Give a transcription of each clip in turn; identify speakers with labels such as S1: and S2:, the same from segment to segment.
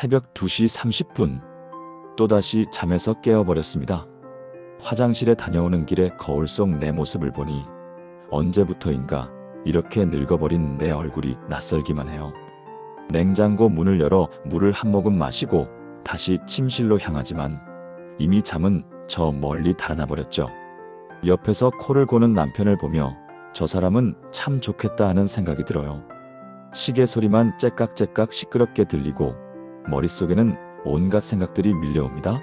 S1: 새벽 2시 30분. 또다시 잠에서 깨어버렸습니다. 화장실에 다녀오는 길에 거울 속 내 모습을 보니 언제부터인가 이렇게 늙어버린 내 얼굴이 낯설기만 해요. 냉장고 문을 열어 물을 한 모금 마시고 다시 침실로 향하지만 이미 잠은 저 멀리 달아나 버렸죠. 옆에서 코를 고는 남편을 보며 저 사람은 참 좋겠다 하는 생각이 들어요. 시계 소리만 째깍째깍 시끄럽게 들리고 머릿속에는 온갖 생각들이 밀려옵니다.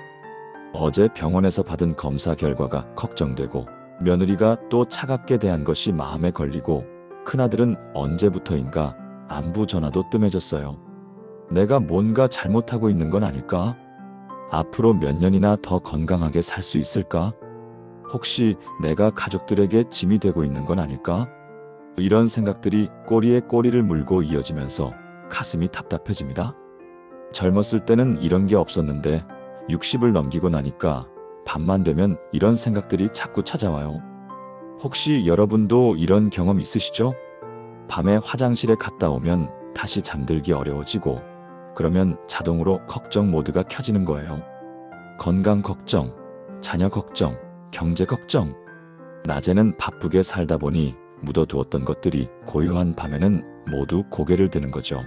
S1: 어제 병원에서 받은 검사 결과가 걱정되고 며느리가 또 차갑게 대한 것이 마음에 걸리고 큰아들은 언제부터인가 안부 전화도 뜸해졌어요. 내가 뭔가 잘못하고 있는 건 아닐까? 앞으로 몇 년이나 더 건강하게 살 수 있을까? 혹시 내가 가족들에게 짐이 되고 있는 건 아닐까? 이런 생각들이 꼬리에 꼬리를 물고 이어지면서 가슴이 답답해집니다. 젊었을 때는 이런 게 없었는데 60을 넘기고 나니까 밤만 되면 이런 생각들이 자꾸 찾아와요. 혹시 여러분도 이런 경험 있으시죠? 밤에 화장실에 갔다 오면 다시 잠들기 어려워지고 그러면 자동으로 걱정 모드가 켜지는 거예요. 건강 걱정, 자녀 걱정, 경제 걱정. 낮에는 바쁘게 살다 보니 묻어두었던 것들이 고요한 밤에는 모두 고개를 드는 거죠.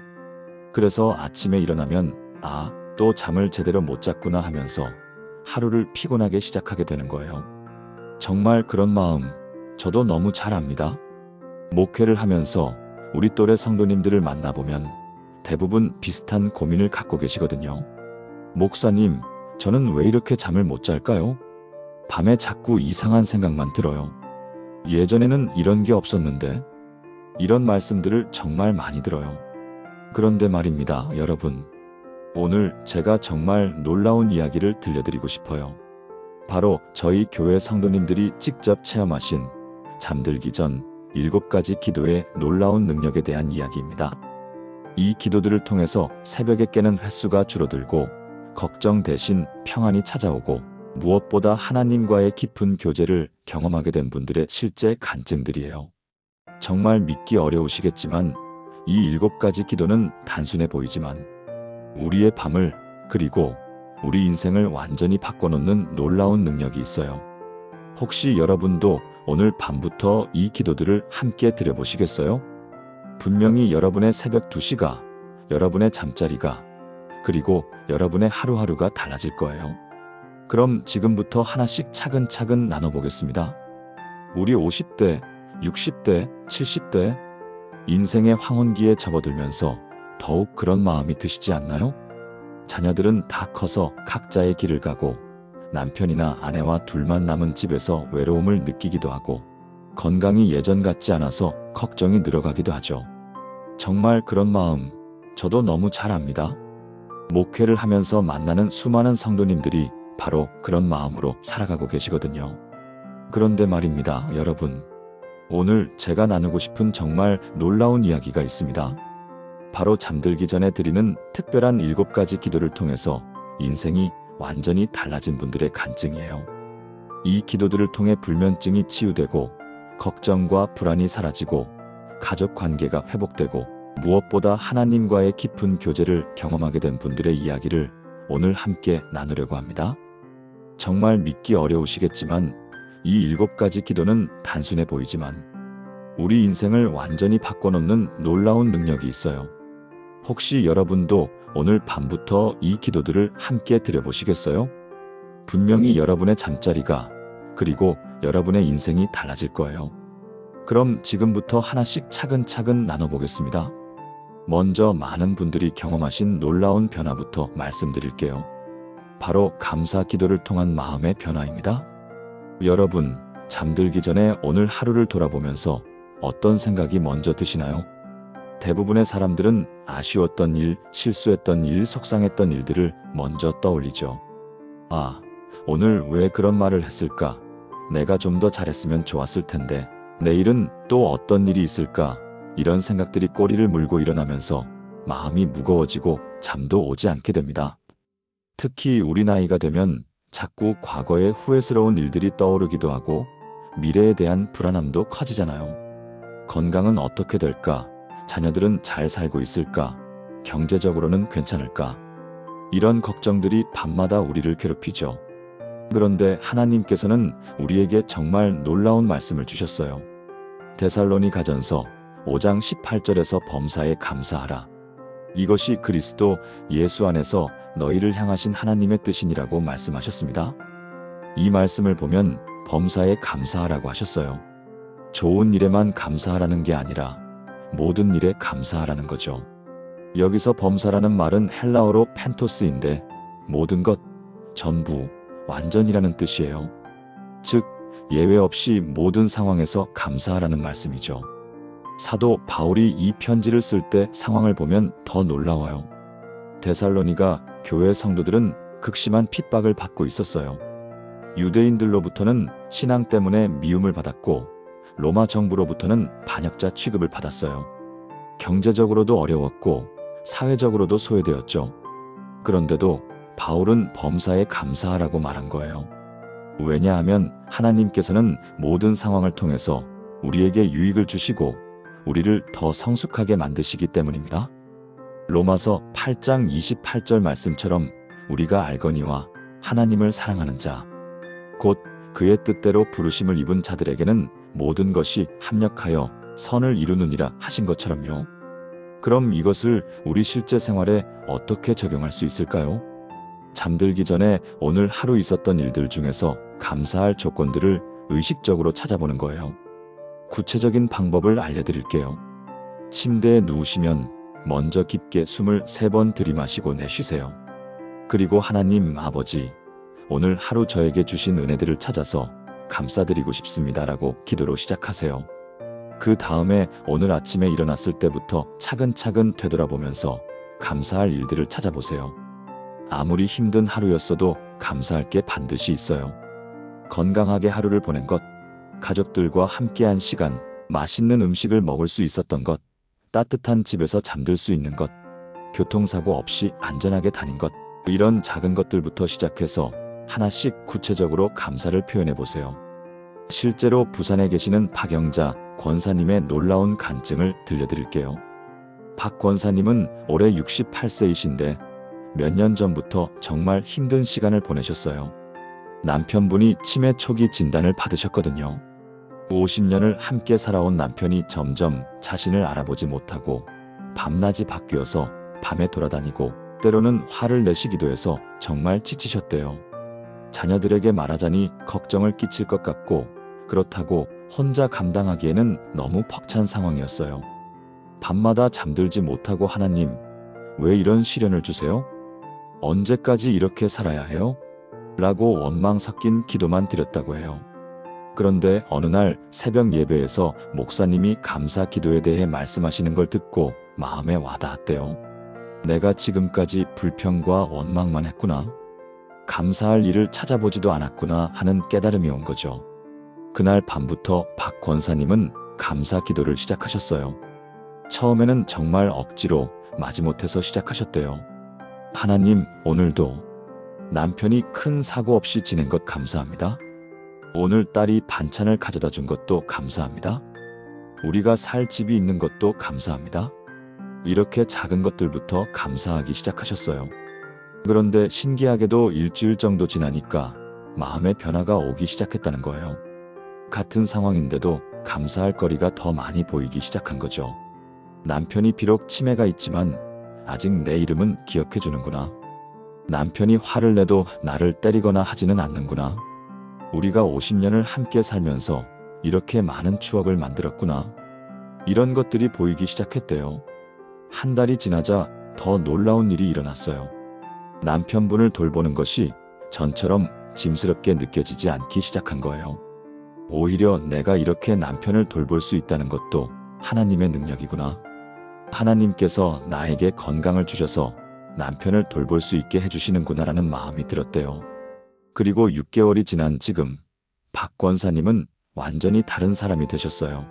S1: 그래서 아침에 일어나면 또 잠을 제대로 못 잤구나 하면서 하루를 피곤하게 시작하게 되는 거예요. 정말 그런 마음 저도 너무 잘 압니다. 목회를 하면서 우리 또래 성도님들을 만나보면 대부분 비슷한 고민을 갖고 계시거든요. 목사님, 저는 왜 이렇게 잠을 못 잘까요? 밤에 자꾸 이상한 생각만 들어요. 예전에는 이런 게 없었는데 이런 말씀들을 정말 많이 들어요. 그런데 말입니다, 여러분. 오늘 제가 정말 놀라운 이야기를 들려드리고 싶어요. 바로 저희 교회 성도님들이 직접 체험하신 잠들기 전 7가지 기도의 놀라운 능력에 대한 이야기입니다. 이 기도들을 통해서 새벽에 깨는 횟수가 줄어들고 걱정 대신 평안이 찾아오고 무엇보다 하나님과의 깊은 교제를 경험하게 된 분들의 실제 간증들이에요. 정말 믿기 어려우시겠지만 이 7가지 기도는 단순해 보이지만 우리의 밤을 그리고 우리 인생을 완전히 바꿔놓는 놀라운 능력이 있어요. 혹시 여러분도 오늘 밤부터 이 기도들을 함께 드려보시겠어요? 분명히 여러분의 새벽 2시가, 여러분의 잠자리가, 그리고 여러분의 하루하루가 달라질 거예요. 그럼 지금부터 하나씩 차근차근 나눠보겠습니다. 우리 50대, 60대, 70대 인생의 황혼기에 접어들면서 더욱 그런 마음이 드시지 않나요? 자녀들은 다 커서 각자의 길을 가고 남편이나 아내와 둘만 남은 집에서 외로움을 느끼기도 하고 건강이 예전 같지 않아서 걱정이 늘어가기도 하죠. 정말 그런 마음 저도 너무 잘 압니다. 목회를 하면서 만나는 수많은 성도님들이 바로 그런 마음으로 살아가고 계시거든요. 그런데 말입니다, 여러분. 오늘 제가 나누고 싶은 정말 놀라운 이야기가 있습니다. 바로 잠들기 전에 드리는 특별한 7가지 기도를 통해서 인생이 완전히 달라진 분들의 간증이에요. 이 기도들을 통해 불면증이 치유되고 걱정과 불안이 사라지고 가족 관계가 회복되고 무엇보다 하나님과의 깊은 교제를 경험하게 된 분들의 이야기를 오늘 함께 나누려고 합니다. 정말 믿기 어려우시겠지만 이 7가지 기도는 단순해 보이지만 우리 인생을 완전히 바꿔놓는 놀라운 능력이 있어요. 혹시 여러분도 오늘 밤부터 이 기도들을 함께 드려보시겠어요? 분명히 여러분의 잠자리가 그리고 여러분의 인생이 달라질 거예요. 그럼 지금부터 하나씩 차근차근 나눠보겠습니다. 먼저 많은 분들이 경험하신 놀라운 변화부터 말씀드릴게요. 바로 감사 기도를 통한 마음의 변화입니다. 여러분, 잠들기 전에 오늘 하루를 돌아보면서 어떤 생각이 먼저 드시나요? 대부분의 사람들은 아쉬웠던 일, 실수했던 일, 속상했던 일들을 먼저 떠올리죠. 오늘 왜 그런 말을 했을까? 내가 좀 더 잘했으면 좋았을 텐데. 내일은 또 어떤 일이 있을까? 이런 생각들이 꼬리를 물고 일어나면서 마음이 무거워지고 잠도 오지 않게 됩니다. 특히 우리 나이가 되면 자꾸 과거의 후회스러운 일들이 떠오르기도 하고 미래에 대한 불안함도 커지잖아요. 건강은 어떻게 될까? 자녀들은 잘 살고 있을까? 경제적으로는 괜찮을까? 이런 걱정들이 밤마다 우리를 괴롭히죠. 그런데 하나님께서는 우리에게 정말 놀라운 말씀을 주셨어요. 데살로니가전서 5장 18절에서 범사에 감사하라. 이것이 그리스도 예수 안에서 너희를 향하신 하나님의 뜻이니라고 말씀하셨습니다. 이 말씀을 보면 범사에 감사하라고 하셨어요. 좋은 일에만 감사하라는 게 아니라 모든 일에 감사하라는 거죠. 여기서 범사라는 말은 헬라어로 펜토스인데 모든 것, 전부, 완전이라는 뜻이에요. 즉, 예외 없이 모든 상황에서 감사하라는 말씀이죠. 사도 바울이 이 편지를 쓸 때 상황을 보면 더 놀라워요. 데살로니가 교회 성도들은 극심한 핍박을 받고 있었어요. 유대인들로부터는 신앙 때문에 미움을 받았고 로마 정부로부터는 반역자 취급을 받았어요. 경제적으로도 어려웠고 사회적으로도 소외되었죠. 그런데도 바울은 범사에 감사하라고 말한 거예요. 왜냐하면 하나님께서는 모든 상황을 통해서 우리에게 유익을 주시고 우리를 더 성숙하게 만드시기 때문입니다. 로마서 8장 28절 말씀처럼 우리가 알거니와 하나님을 사랑하는 자, 곧 그의 뜻대로 부르심을 입은 자들에게는 모든 것이 합력하여 선을 이루느니라 하신 것처럼요. 그럼 이것을 우리 실제 생활에 어떻게 적용할 수 있을까요? 잠들기 전에 오늘 하루 있었던 일들 중에서 감사할 조건들을 의식적으로 찾아보는 거예요. 구체적인 방법을 알려드릴게요. 침대에 누우시면 먼저 깊게 숨을 3번 들이마시고 내쉬세요. 그리고 하나님 아버지, 오늘 하루 저에게 주신 은혜들을 찾아서 감사드리고 싶습니다라고 기도로 시작하세요. 그 다음에 오늘 아침에 일어났을 때부터 차근차근 되돌아보면서 감사할 일들을 찾아보세요. 아무리 힘든 하루였어도 감사할 게 반드시 있어요. 건강하게 하루를 보낸 것, 가족들과 함께한 시간, 맛있는 음식을 먹을 수 있었던 것, 따뜻한 집에서 잠들 수 있는 것, 교통사고 없이 안전하게 다닌 것, 이런 작은 것들부터 시작해서 하나씩 구체적으로 감사를 표현해 보세요. 실제로 부산에 계시는 박영자 권사님의 놀라운 간증을 들려드릴게요. 박 권사님은 올해 68세이신데 몇 년 전부터 정말 힘든 시간을 보내셨어요. 남편분이 치매 초기 진단을 받으셨거든요. 50년을 함께 살아온 남편이 점점 자신을 알아보지 못하고 밤낮이 바뀌어서 밤에 돌아다니고 때로는 화를 내시기도 해서 정말 지치셨대요. 자녀들에게 말하자니 걱정을 끼칠 것 같고 그렇다고 혼자 감당하기에는 너무 벅찬 상황이었어요. 밤마다 잠들지 못하고 하나님, 왜 이런 시련을 주세요? 언제까지 이렇게 살아야 해요? 라고 원망 섞인 기도만 드렸다고 해요. 그런데 어느 날 새벽 예배에서 목사님이 감사 기도에 대해 말씀하시는 걸 듣고 마음에 와닿았대요. 내가 지금까지 불평과 원망만 했구나. 감사할 일을 찾아보지도 않았구나 하는 깨달음이 온 거죠. 그날 밤부터 박 권사님은 감사 기도를 시작하셨어요. 처음에는 정말 억지로 마지못해서 시작하셨대요. 하나님, 오늘도 남편이 큰 사고 없이 지낸 것 감사합니다. 오늘 딸이 반찬을 가져다 준 것도 감사합니다. 우리가 살 집이 있는 것도 감사합니다. 이렇게 작은 것들부터 감사하기 시작하셨어요. 그런데 신기하게도 일주일 정도 지나니까 마음의 변화가 오기 시작했다는 거예요. 같은 상황인데도 감사할 거리가 더 많이 보이기 시작한 거죠. 남편이 비록 치매가 있지만 아직 내 이름은 기억해 주는구나. 남편이 화를 내도 나를 때리거나 하지는 않는구나. 우리가 50년을 함께 살면서 이렇게 많은 추억을 만들었구나. 이런 것들이 보이기 시작했대요. 한 달이 지나자 더 놀라운 일이 일어났어요. 남편분을 돌보는 것이 전처럼 짐스럽게 느껴지지 않기 시작한 거예요. 오히려 내가 이렇게 남편을 돌볼 수 있다는 것도 하나님의 능력이구나. 하나님께서 나에게 건강을 주셔서 남편을 돌볼 수 있게 해주시는구나라는 마음이 들었대요. 그리고 6개월이 지난 지금 박 권사님은 완전히 다른 사람이 되셨어요.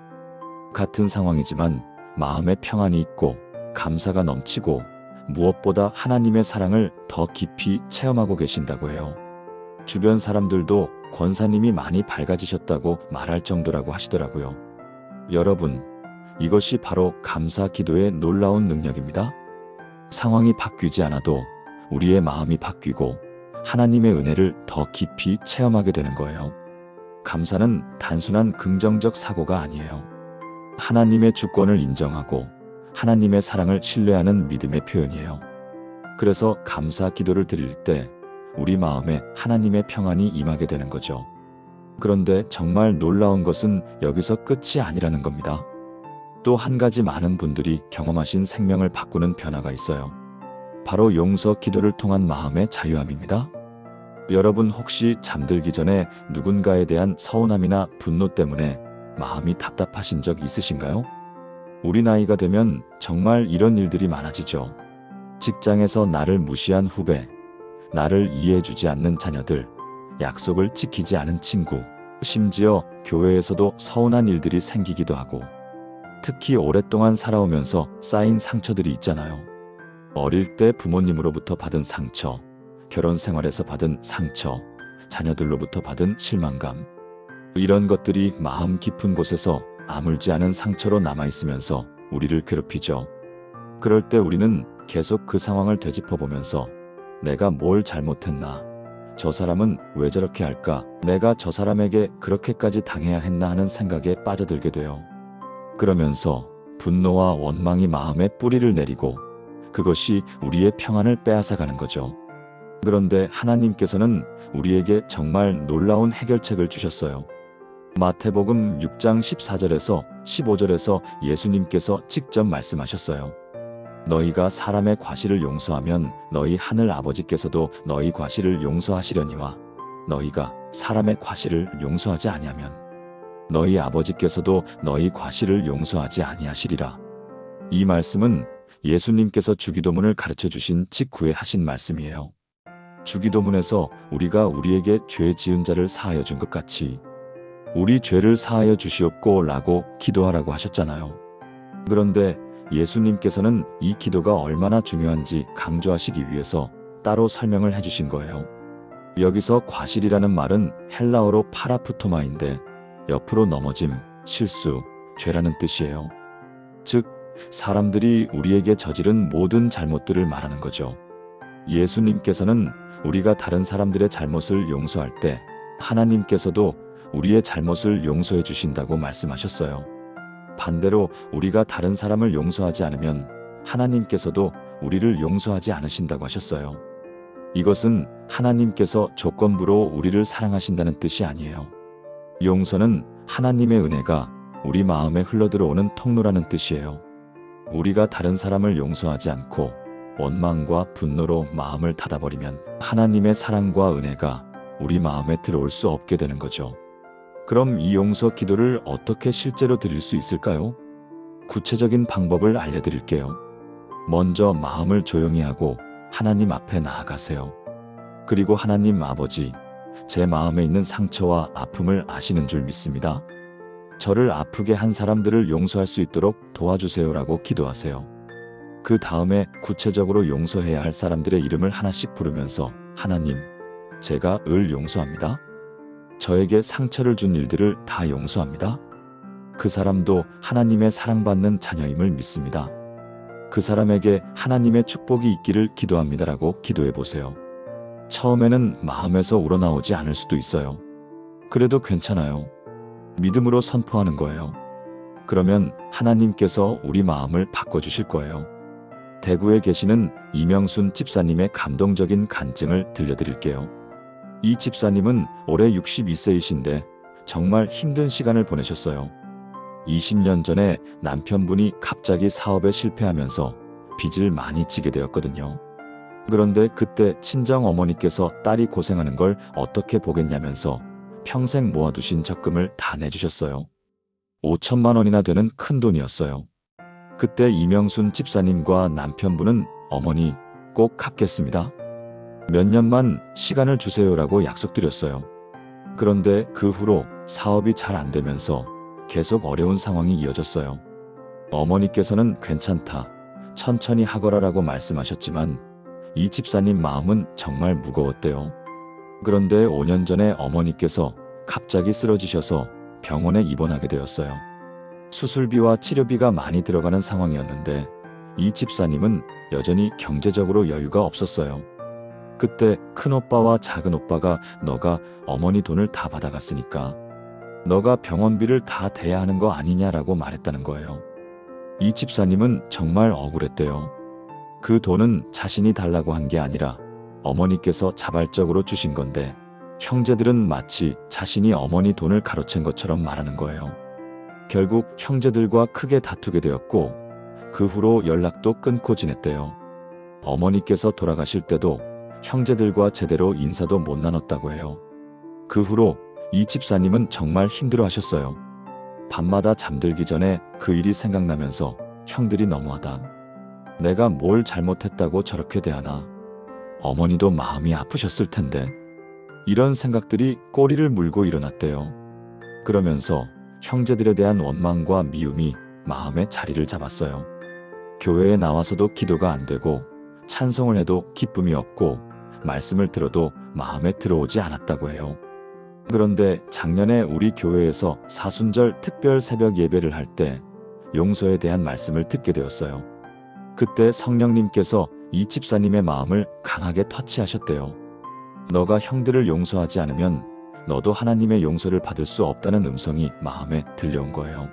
S1: 같은 상황이지만 마음에 평안이 있고 감사가 넘치고 무엇보다 하나님의 사랑을 더 깊이 체험하고 계신다고 해요. 주변 사람들도 권사님이 많이 밝아지셨다고 말할 정도라고 하시더라고요. 여러분, 이것이 바로 감사 기도의 놀라운 능력입니다. 상황이 바뀌지 않아도 우리의 마음이 바뀌고 하나님의 은혜를 더 깊이 체험하게 되는 거예요. 감사는 단순한 긍정적 사고가 아니에요. 하나님의 주권을 인정하고 하나님의 사랑을 신뢰하는 믿음의 표현이에요. 그래서 감사 기도를 드릴 때 우리 마음에 하나님의 평안이 임하게 되는 거죠. 그런데 정말 놀라운 것은 여기서 끝이 아니라는 겁니다. 또 한 가지 많은 분들이 경험하신 생명을 바꾸는 변화가 있어요. 바로 용서 기도를 통한 마음의 자유함입니다. 여러분 혹시 잠들기 전에 누군가에 대한 서운함이나 분노 때문에 마음이 답답하신 적 있으신가요? 우리 나이가 되면 정말 이런 일들이 많아지죠. 직장에서 나를 무시한 후배, 나를 이해해주지 않는 자녀들, 약속을 지키지 않은 친구, 심지어 교회에서도 서운한 일들이 생기기도 하고, 특히 오랫동안 살아오면서 쌓인 상처들이 있잖아요. 어릴 때 부모님으로부터 받은 상처, 결혼 생활에서 받은 상처, 자녀들로부터 받은 실망감. 이런 것들이 마음 깊은 곳에서 아물지 않은 상처로 남아있으면서 우리를 괴롭히죠. 그럴 때 우리는 계속 그 상황을 되짚어보면서 내가 뭘 잘못했나? 저 사람은 왜 저렇게 할까? 내가 저 사람에게 그렇게까지 당해야 했나 하는 생각에 빠져들게 돼요. 그러면서 분노와 원망이 마음에 뿌리를 내리고 그것이 우리의 평안을 빼앗아가는 거죠. 그런데 하나님께서는 우리에게 정말 놀라운 해결책을 주셨어요. 마태복음 6장 14절에서 15절에서 예수님께서 직접 말씀하셨어요. 너희가 사람의 과실을 용서하면 너희 하늘 아버지께서도 너희 과실을 용서하시려니와 너희가 사람의 과실을 용서하지 아니하면 너희 아버지께서도 너희 과실을 용서하지 아니하시리라. 이 말씀은 예수님께서 주기도문을 가르쳐 주신 직후에 하신 말씀이에요. 주기도문에서 우리가 우리에게 죄 지은 자를 사하여 준 것 같이 우리 죄를 사하여 주시옵고 라고 기도하라고 하셨잖아요. 그런데 예수님께서는 이 기도가 얼마나 중요한지 강조하시기 위해서 따로 설명을 해주신 거예요. 여기서 과실이라는 말은 헬라어로 파라푸토마인데 옆으로 넘어짐, 실수, 죄라는 뜻이에요. 즉, 사람들이 우리에게 저지른 모든 잘못들을 말하는 거죠. 예수님께서는 우리가 다른 사람들의 잘못을 용서할 때 하나님께서도 우리의 잘못을 용서해 주신다고 말씀하셨어요. 반대로 우리가 다른 사람을 용서하지 않으면 하나님께서도 우리를 용서하지 않으신다고 하셨어요. 이것은 하나님께서 조건부로 우리를 사랑하신다는 뜻이 아니에요. 용서는 하나님의 은혜가 우리 마음에 흘러들어오는 통로라는 뜻이에요. 우리가 다른 사람을 용서하지 않고 원망과 분노로 마음을 닫아버리면 하나님의 사랑과 은혜가 우리 마음에 들어올 수 없게 되는 거죠. 그럼 이 용서 기도를 어떻게 실제로 드릴 수 있을까요? 구체적인 방법을 알려드릴게요. 먼저 마음을 조용히 하고 하나님 앞에 나아가세요. 그리고 하나님 아버지, 제 마음에 있는 상처와 아픔을 아시는 줄 믿습니다. 저를 아프게 한 사람들을 용서할 수 있도록 도와주세요라고 기도하세요. 그 다음에 구체적으로 용서해야 할 사람들의 이름을 하나씩 부르면서 하나님, 제가 을 용서합니다. 저에게 상처를 준 일들을 다 용서합니다. 그 사람도 하나님의 사랑받는 자녀임을 믿습니다. 그 사람에게 하나님의 축복이 있기를 기도합니다라고 기도해 보세요. 처음에는 마음에서 우러나오지 않을 수도 있어요. 그래도 괜찮아요. 믿음으로 선포하는 거예요. 그러면 하나님께서 우리 마음을 바꿔주실 거예요. 대구에 계시는 이명순 집사님의 감동적인 간증을 들려드릴게요. 이 집사님은 올해 62세이신데 정말 힘든 시간을 보내셨어요. 20년 전에 남편분이 갑자기 사업에 실패하면서 빚을 많이 지게 되었거든요. 그런데 그때 친정 어머니께서 딸이 고생하는 걸 어떻게 보겠냐면서 평생 모아두신 적금을 다 내주셨어요. 5천만 원이나 되는 큰 돈이었어요. 그때 이명순 집사님과 남편분은 어머니 꼭 갚겠습니다. 몇 년만 시간을 주세요라고 약속드렸어요. 그런데 그 후로 사업이 잘 안 되면서 계속 어려운 상황이 이어졌어요. 어머니께서는 괜찮다, 천천히 하거라라고 말씀하셨지만 이 집사님 마음은 정말 무거웠대요. 그런데 5년 전에 어머니께서 갑자기 쓰러지셔서 병원에 입원하게 되었어요. 수술비와 치료비가 많이 들어가는 상황이었는데 이 집사님은 여전히 경제적으로 여유가 없었어요. 그때 큰오빠와 작은오빠가 너가 어머니 돈을 다 받아갔으니까 너가 병원비를 다 대야 하는 거 아니냐라고 말했다는 거예요. 이 집사님은 정말 억울했대요. 그 돈은 자신이 달라고 한 게 아니라 어머니께서 자발적으로 주신 건데 형제들은 마치 자신이 어머니 돈을 가로챈 것처럼 말하는 거예요. 결국 형제들과 크게 다투게 되었고 그 후로 연락도 끊고 지냈대요. 어머니께서 돌아가실 때도 형제들과 제대로 인사도 못 나눴다고 해요. 그 후로 이 집사님은 정말 힘들어 하셨어요. 밤마다 잠들기 전에 그 일이 생각나면서 형들이 너무하다. 내가 뭘 잘못했다고 저렇게 대하나. 어머니도 마음이 아프셨을 텐데. 이런 생각들이 꼬리를 물고 일어났대요. 그러면서 형제들에 대한 원망과 미움이 마음에 자리를 잡았어요. 교회에 나와서도 기도가 안 되고 찬송을 해도 기쁨이 없고 말씀을 들어도 마음에 들어오지 않았다고 해요. 그런데 작년에 우리 교회에서 사순절 특별 새벽 예배를 할 때 용서에 대한 말씀을 듣게 되었어요. 그때 성령님께서 이 집사님의 마음을 강하게 터치하셨대요. 너가 형들을 용서하지 않으면 너도 하나님의 용서를 받을 수 없다는 음성이 마음에 들려온 거예요.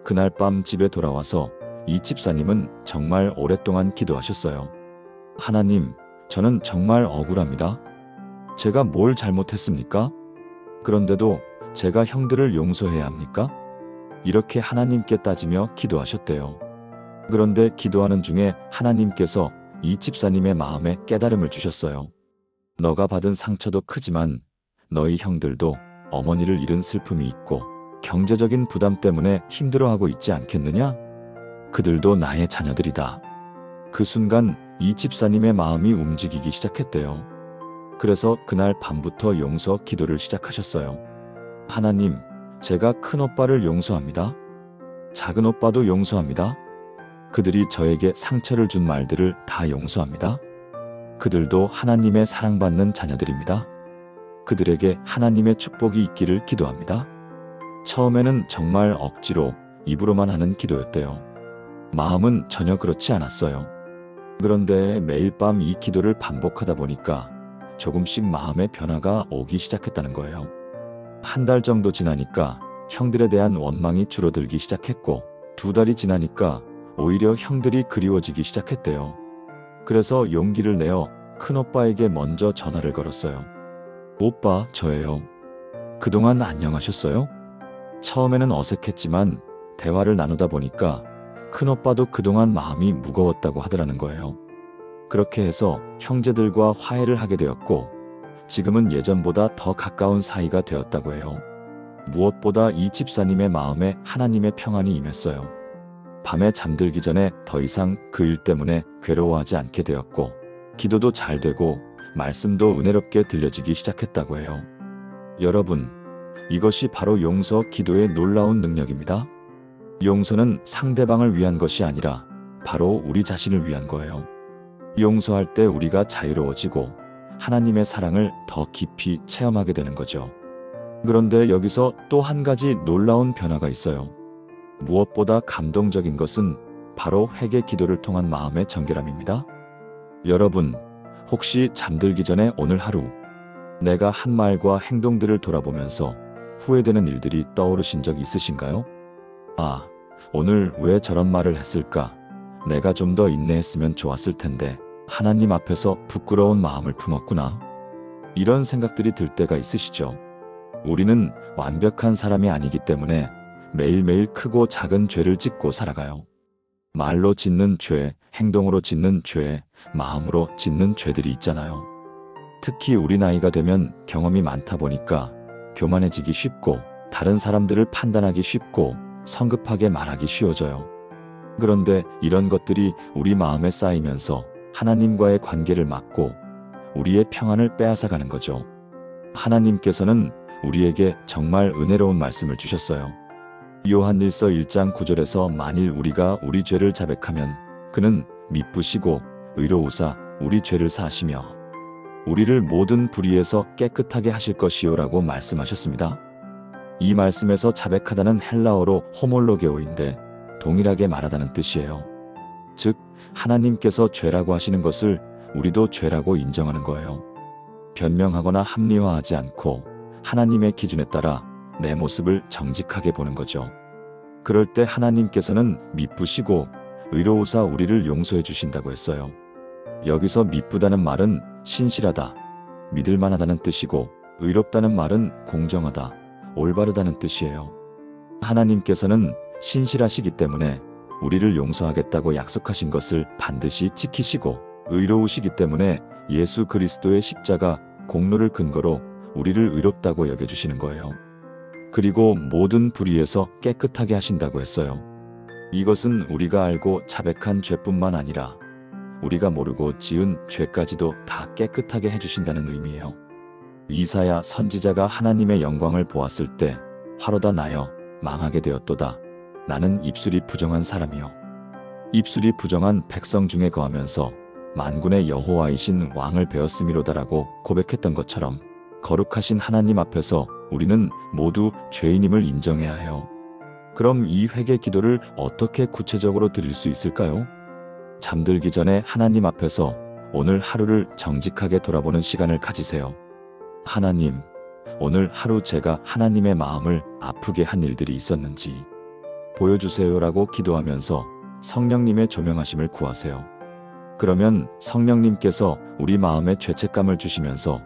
S1: 그날 밤 집에 돌아와서 이 집사님은 정말 오랫동안 기도하셨어요. 하나님, 저는 정말 억울합니다. 제가 뭘 잘못했습니까? 그런데도 제가 형들을 용서해야 합니까? 이렇게 하나님께 따지며 기도하셨대요. 그런데 기도하는 중에 하나님께서 이 집사님의 마음에 깨달음을 주셨어요. 너가 받은 상처도 크지만 너희 형들도 어머니를 잃은 슬픔이 있고 경제적인 부담 때문에 힘들어하고 있지 않겠느냐? 그들도 나의 자녀들이다. 그 순간 이 집사님의 마음이 움직이기 시작했대요. 그래서 그날 밤부터 용서 기도를 시작하셨어요. 하나님, 제가 큰오빠를 용서합니다. 작은오빠도 용서합니다. 그들이 저에게 상처를 준 말들을 다 용서합니다. 그들도 하나님의 사랑받는 자녀들입니다. 그들에게 하나님의 축복이 있기를 기도합니다. 처음에는 정말 억지로 입으로만 하는 기도였대요. 마음은 전혀 그렇지 않았어요. 그런데 매일 밤 이 기도를 반복하다 보니까 조금씩 마음의 변화가 오기 시작했다는 거예요. 한 달 정도 지나니까 형들에 대한 원망이 줄어들기 시작했고 2달이 지나니까 오히려 형들이 그리워지기 시작했대요. 그래서 용기를 내어 큰오빠에게 먼저 전화를 걸었어요. 오빠, 저예요. 그동안 안녕하셨어요? 처음에는 어색했지만 대화를 나누다 보니까 큰오빠도 그동안 마음이 무거웠다고 하더라는 거예요. 그렇게 해서 형제들과 화해를 하게 되었고 지금은 예전보다 더 가까운 사이가 되었다고 해요. 무엇보다 이 집사님의 마음에 하나님의 평안이 임했어요. 밤에 잠들기 전에 더 이상 그 일 때문에 괴로워하지 않게 되었고 기도도 잘 되고 말씀도 은혜롭게 들려지기 시작했다고 해요. 여러분, 이것이 바로 용서 기도의 놀라운 능력입니다. 용서는 상대방을 위한 것이 아니라 바로 우리 자신을 위한 거예요. 용서할 때 우리가 자유로워지고 하나님의 사랑을 더 깊이 체험하게 되는 거죠. 그런데 여기서 또 한 가지 놀라운 변화가 있어요. 무엇보다 감동적인 것은 바로 회개 기도를 통한 마음의 정결함입니다. 여러분, 혹시 잠들기 전에 오늘 하루 내가 한 말과 행동들을 돌아보면서 후회되는 일들이 떠오르신 적 있으신가요? 아, 오늘 왜 저런 말을 했을까? 내가 좀 더 인내했으면 좋았을 텐데 하나님 앞에서 부끄러운 마음을 품었구나. 이런 생각들이 들 때가 있으시죠? 우리는 완벽한 사람이 아니기 때문에 매일매일 크고 작은 죄를 짓고 살아가요. 말로 짓는 죄, 행동으로 짓는 죄, 마음으로 짓는 죄들이 있잖아요. 특히 우리 나이가 되면 경험이 많다 보니까 교만해지기 쉽고 다른 사람들을 판단하기 쉽고 성급하게 말하기 쉬워져요. 그런데 이런 것들이 우리 마음에 쌓이면서 하나님과의 관계를 막고 우리의 평안을 빼앗아가는 거죠. 하나님께서는 우리에게 정말 은혜로운 말씀을 주셨어요. 요한일서 1장 9절에서 만일 우리가 우리 죄를 자백하면 그는 미쁘시고 의로우사 우리 죄를 사하시며 우리를 모든 불의에서 깨끗하게 하실 것이요라고 말씀하셨습니다. 이 말씀에서 자백하다는 헬라어로 호몰로게오인데 동일하게 말하다는 뜻이에요. 즉 하나님께서 죄라고 하시는 것을 우리도 죄라고 인정하는 거예요. 변명하거나 합리화하지 않고 하나님의 기준에 따라 내 모습을 정직하게 보는 거죠. 그럴 때 하나님께서는 미쁘시고 의로우사 우리를 용서해 주신다고 했어요. 여기서 미쁘다는 말은 신실하다, 믿을만하다는 뜻이고 의롭다는 말은 공정하다, 올바르다는 뜻이에요. 하나님께서는 신실하시기 때문에 우리를 용서하겠다고 약속하신 것을 반드시 지키시고 의로우시기 때문에 예수 그리스도의 십자가 공로를 근거로 우리를 의롭다고 여겨주시는 거예요. 그리고 모든 불의에서 깨끗하게 하신다고 했어요. 이것은 우리가 알고 자백한 죄뿐만 아니라 우리가 모르고 지은 죄까지도 다 깨끗하게 해주신다는 의미예요. 이사야 선지자가 하나님의 영광을 보았을 때 화로다 나여 망하게 되었도다. 나는 입술이 부정한 사람이요. 입술이 부정한 백성 중에 거하면서 만군의 여호와이신 왕을 배웠음이로다라고 고백했던 것처럼 거룩하신 하나님 앞에서 우리는 모두 죄인임을 인정해야 해요. 그럼 이 회개 기도를 어떻게 구체적으로 드릴 수 있을까요? 잠들기 전에 하나님 앞에서 오늘 하루를 정직하게 돌아보는 시간을 가지세요. 하나님, 오늘 하루 제가 하나님의 마음을 아프게 한 일들이 있었는지 보여주세요라고 기도하면서 성령님의 조명하심을 구하세요. 그러면 성령님께서 우리 마음에 죄책감을 주시면서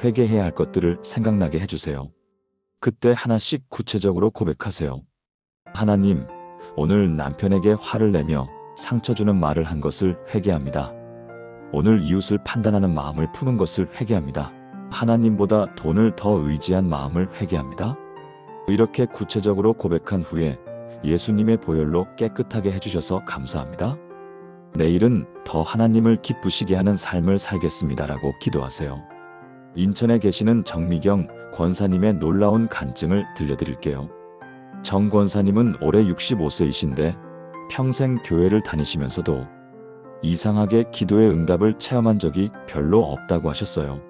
S1: 회개해야 할 것들을 생각나게 해주세요. 그때 하나씩 구체적으로 고백하세요. 하나님, 오늘 남편에게 화를 내며 상처 주는 말을 한 것을 회개합니다. 오늘 이웃을 판단하는 마음을 품은 것을 회개합니다. 하나님보다 돈을 더 의지한 마음을 회개합니다. 이렇게 구체적으로 고백한 후에 예수님의 보혈로 깨끗하게 해주셔서 감사합니다. 내일은 더 하나님을 기쁘시게 하는 삶을 살겠습니다라고 기도하세요. 인천에 계시는 정미경 권사님의 놀라운 간증을 들려드릴게요. 정 권사님은 올해 65세이신데 평생 교회를 다니시면서도 이상하게 기도의 응답을 체험한 적이 별로 없다고 하셨어요.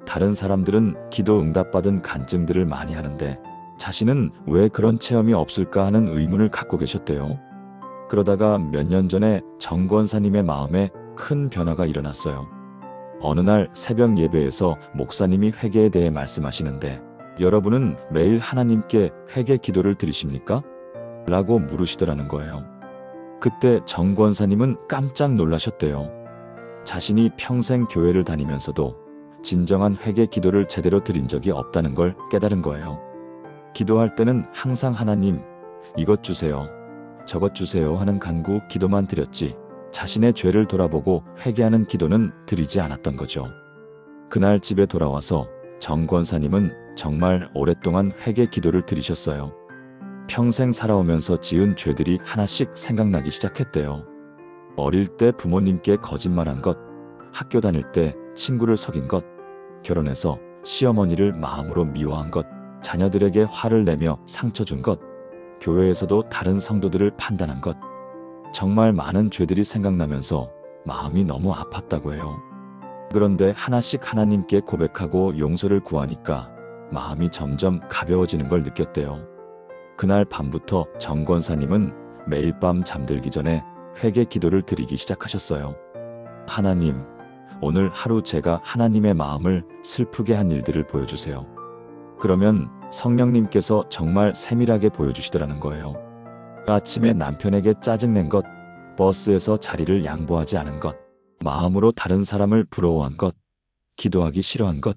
S1: 다른 사람들은 기도 응답받은 간증들을 많이 하는데 자신은 왜 그런 체험이 없을까 하는 의문을 갖고 계셨대요. 그러다가 몇 년 전에 정 권사님의 마음에 큰 변화가 일어났어요. 어느 날 새벽 예배에서 목사님이 회개에 대해 말씀하시는데 여러분은 매일 하나님께 회개 기도를 드리십니까? 라고 물으시더라는 거예요. 그때 정 권사님은 깜짝 놀라셨대요. 자신이 평생 교회를 다니면서도 진정한 회개 기도를 제대로 드린 적이 없다는 걸 깨달은 거예요. 기도할 때는 항상 하나님, 이것 주세요, 저것 주세요 하는 간구 기도만 드렸지 자신의 죄를 돌아보고 회개하는 기도는 드리지 않았던 거죠. 그날 집에 돌아와서 정 권사님은 정말 오랫동안 회개 기도를 드리셨어요. 평생 살아오면서 지은 죄들이 하나씩 생각나기 시작했대요. 어릴 때 부모님께 거짓말한 것, 학교 다닐 때 친구를 속인 것, 결혼해서 시어머니를 마음으로 미워한 것, 자녀들에게 화를 내며 상처 준 것, 교회에서도 다른 성도들을 판단한 것, 정말 많은 죄들이 생각나면서 마음이 너무 아팠다고 해요. 그런데 하나씩 하나님께 고백하고 용서를 구하니까 마음이 점점 가벼워지는 걸 느꼈대요. 그날 밤부터 정 권사님은 매일 밤 잠들기 전에 회개 기도를 드리기 시작하셨어요. 하나님, 오늘 하루 제가 하나님의 마음을 슬프게 한 일들을 보여주세요. 그러면 성령님께서 정말 세밀하게 보여주시더라는 거예요. 아침에 남편에게 짜증낸 것, 버스에서 자리를 양보하지 않은 것, 마음으로 다른 사람을 부러워한 것, 기도하기 싫어한 것,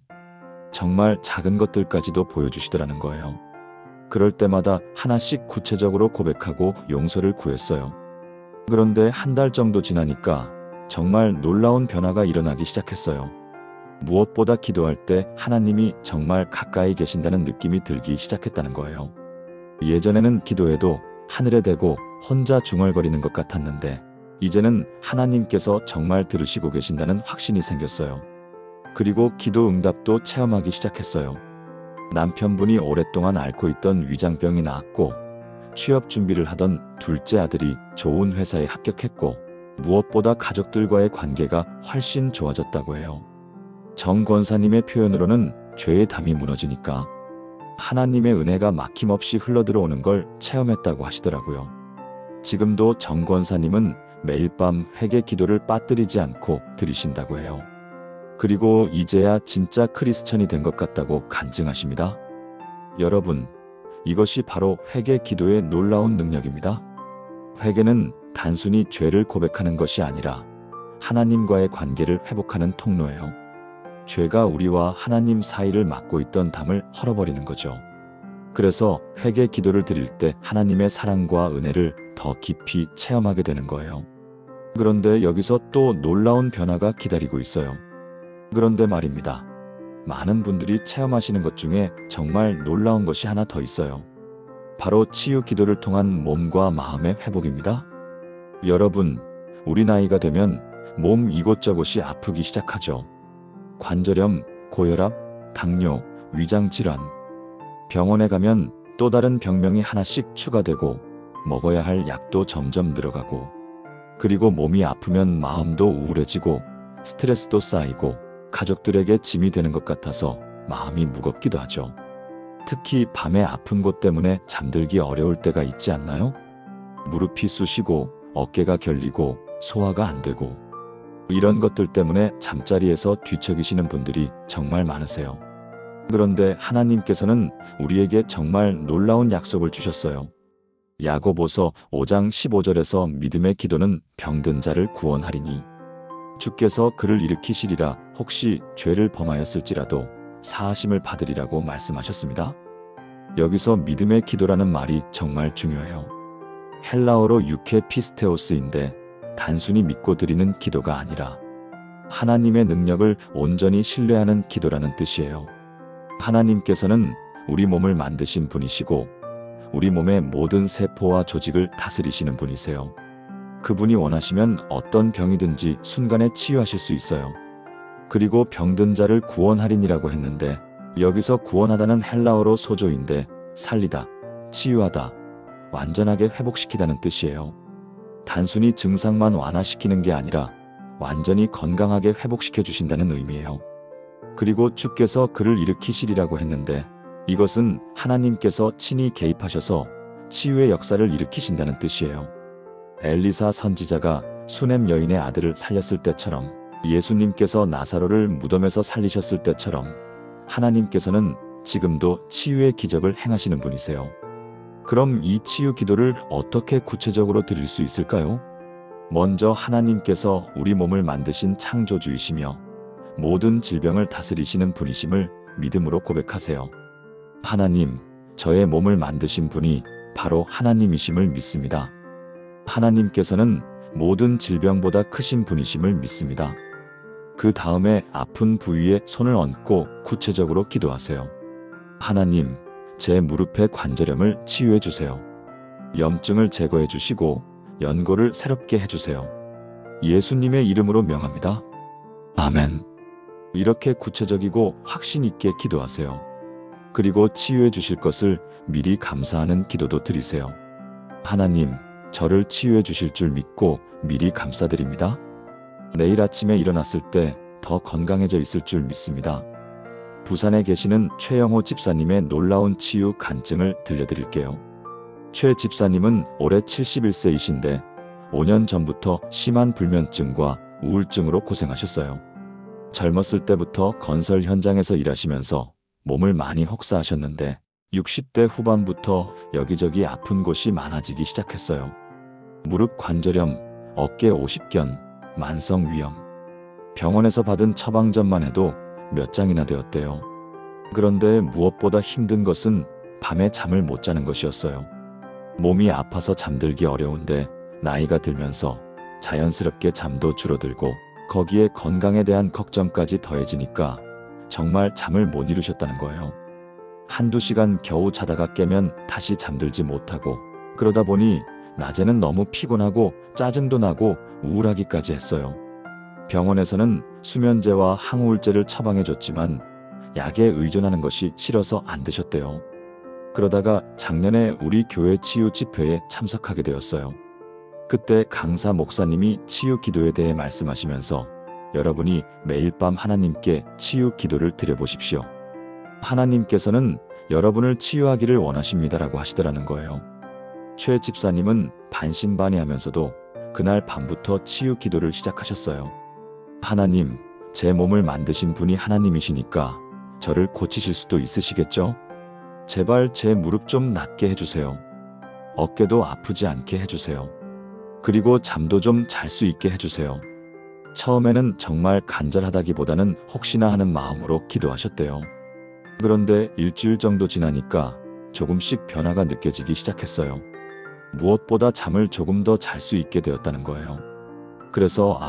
S1: 정말 작은 것들까지도 보여주시더라는 거예요. 그럴 때마다 하나씩 구체적으로 고백하고 용서를 구했어요. 그런데 한 달 정도 지나니까 정말 놀라운 변화가 일어나기 시작했어요. 무엇보다 기도할 때 하나님이 정말 가까이 계신다는 느낌이 들기 시작했다는 거예요. 예전에는 기도해도 하늘에 대고 혼자 중얼거리는 것 같았는데 이제는 하나님께서 정말 들으시고 계신다는 확신이 생겼어요. 그리고 기도 응답도 체험하기 시작했어요. 남편분이 오랫동안 앓고 있던 위장병이 나았고 취업 준비를 하던 둘째 아들이 좋은 회사에 합격했고 무엇보다 가족들과의 관계가 훨씬 좋아졌다고 해요. 정 권사님의 표현으로는 죄의 담이 무너지니까 하나님의 은혜가 막힘없이 흘러들어오는 걸 체험했다고 하시더라고요. 지금도 정 권사님은 매일 밤 회개 기도를 빠뜨리지 않고 드리신다고 해요. 그리고 이제야 진짜 크리스천이 된 것 같다고 간증하십니다. 여러분, 이것이 바로 회개 기도의 놀라운 능력입니다. 회개는 단순히 죄를 고백하는 것이 아니라 하나님과의 관계를 회복하는 통로예요. 죄가 우리와 하나님 사이를 막고 있던 담을 헐어버리는 거죠. 그래서 회개 기도를 드릴 때 하나님의 사랑과 은혜를 더 깊이 체험하게 되는 거예요. 그런데 여기서 또 놀라운 변화가 기다리고 있어요. 그런데 말입니다. 많은 분들이 체험하시는 것 중에 정말 놀라운 것이 하나 더 있어요. 바로 치유 기도를 통한 몸과 마음의 회복입니다. 여러분, 우리 나이가 되면 몸 이곳저곳이 아프기 시작하죠. 관절염, 고혈압, 당뇨, 위장질환. 병원에 가면 또 다른 병명이 하나씩 추가되고 먹어야 할 약도 점점 늘어가고, 그리고 몸이 아프면 마음도 우울해지고 스트레스도 쌓이고 가족들에게 짐이 되는 것 같아서 마음이 무겁기도 하죠. 특히 밤에 아픈 곳 때문에 잠들기 어려울 때가 있지 않나요? 무릎이 쑤시고 어깨가 결리고 소화가 안 되고, 이런 것들 때문에 잠자리에서 뒤척이시는 분들이 정말 많으세요. 그런데 하나님께서는 우리에게 정말 놀라운 약속을 주셨어요. 야고보서 5장 15절에서 믿음의 기도는 병든 자를 구원하리니 주께서 그를 일으키시리라. 혹시 죄를 범하였을지라도 사하심을 받으리라고 말씀하셨습니다. 여기서 믿음의 기도라는 말이 정말 중요해요. 헬라어로 유케 피스테오스인데 단순히 믿고 드리는 기도가 아니라 하나님의 능력을 온전히 신뢰하는 기도라는 뜻이에요. 하나님께서는 우리 몸을 만드신 분이시고 우리 몸의 모든 세포와 조직을 다스리시는 분이세요. 그분이 원하시면 어떤 병이든지 순간에 치유하실 수 있어요. 그리고 병든 자를 구원하리니라고 했는데, 여기서 구원하다는 헬라어로 소조인데 살리다, 치유하다, 완전하게 회복시키다는 뜻이에요. 단순히 증상만 완화시키는 게 아니라 완전히 건강하게 회복시켜 주신다는 의미예요. 그리고 주께서 그를 일으키시리라고 했는데, 이것은 하나님께서 친히 개입하셔서 치유의 역사를 일으키신다는 뜻이에요. 엘리사 선지자가 수넴 여인의 아들을 살렸을 때처럼, 예수님께서 나사로를 무덤에서 살리셨을 때처럼 하나님께서는 지금도 치유의 기적을 행하시는 분이세요. 그럼 이 치유 기도를 어떻게 구체적으로 드릴 수 있을까요? 먼저 하나님께서 우리 몸을 만드신 창조주이시며 모든 질병을 다스리시는 분이심을 믿음으로 고백하세요. 하나님, 저의 몸을 만드신 분이 바로 하나님이심을 믿습니다. 하나님께서는 모든 질병보다 크신 분이심을 믿습니다. 그 다음에 아픈 부위에 손을 얹고 구체적으로 기도하세요. 하나님, 제 무릎의 관절염을 치유해 주세요. 염증을 제거해 주시고 연골을 새롭게 해주세요. 예수님의 이름으로 명합니다. 아멘. 이렇게 구체적이고 확신 있게 기도하세요. 그리고 치유해 주실 것을 미리 감사하는 기도도 드리세요. 하나님, 저를 치유해 주실 줄 믿고 미리 감사드립니다. 내일 아침에 일어났을 때 더 건강해져 있을 줄 믿습니다. 부산에 계시는 최영호 집사님의 놀라운 치유 간증을 들려드릴게요. 최 집사님은 올해 71세이신데 5년 전부터 심한 불면증과 우울증으로 고생하셨어요. 젊었을 때부터 건설 현장에서 일하시면서 몸을 많이 혹사하셨는데 60대 후반부터 여기저기 아픈 곳이 많아지기 시작했어요. 무릎 관절염, 어깨 오십견, 만성 위염. 병원에서 받은 처방전만 해도 몇 장이나 되었대요. 그런데 무엇보다 힘든 것은 밤에 잠을 못 자는 것이었어요. 몸이 아파서 잠들기 어려운데 나이가 들면서 자연스럽게 잠도 줄어들고 거기에 건강에 대한 걱정까지 더해지니까 정말 잠을 못 이루셨다는 거예요. 한두 시간 겨우 자다가 깨면 다시 잠들지 못하고, 그러다 보니 낮에는 너무 피곤하고 짜증도 나고 우울하기까지 했어요. 병원에서는 수면제와 항우울제를 처방해줬지만 약에 의존하는 것이 싫어서 안 드셨대요. 그러다가 작년에 우리 교회 치유 집회에 참석하게 되었어요. 그때 강사 목사님이 치유 기도에 대해 말씀하시면서 여러분이 매일 밤 하나님께 치유 기도를 드려보십시오. 하나님께서는 여러분을 치유하기를 원하십니다라고 하시더라는 거예요. 최 집사님은 반신반의하면서도 그날 밤부터 치유 기도를 시작하셨어요. 하나님, 제 몸을 만드신 분이 하나님이시니까 저를 고치실 수도 있으시겠죠? 제발 제 무릎 좀 낫게 해주세요. 어깨도 아프지 않게 해주세요. 그리고 잠도 좀 잘 수 있게 해주세요. 처음에는 정말 간절하다기보다는 혹시나 하는 마음으로 기도하셨대요. 그런데 일주일 정도 지나니까 조금씩 변화가 느껴지기 시작했어요. 무엇보다 잠을 조금 더 잘 수 있게 되었다는 거예요. 그래서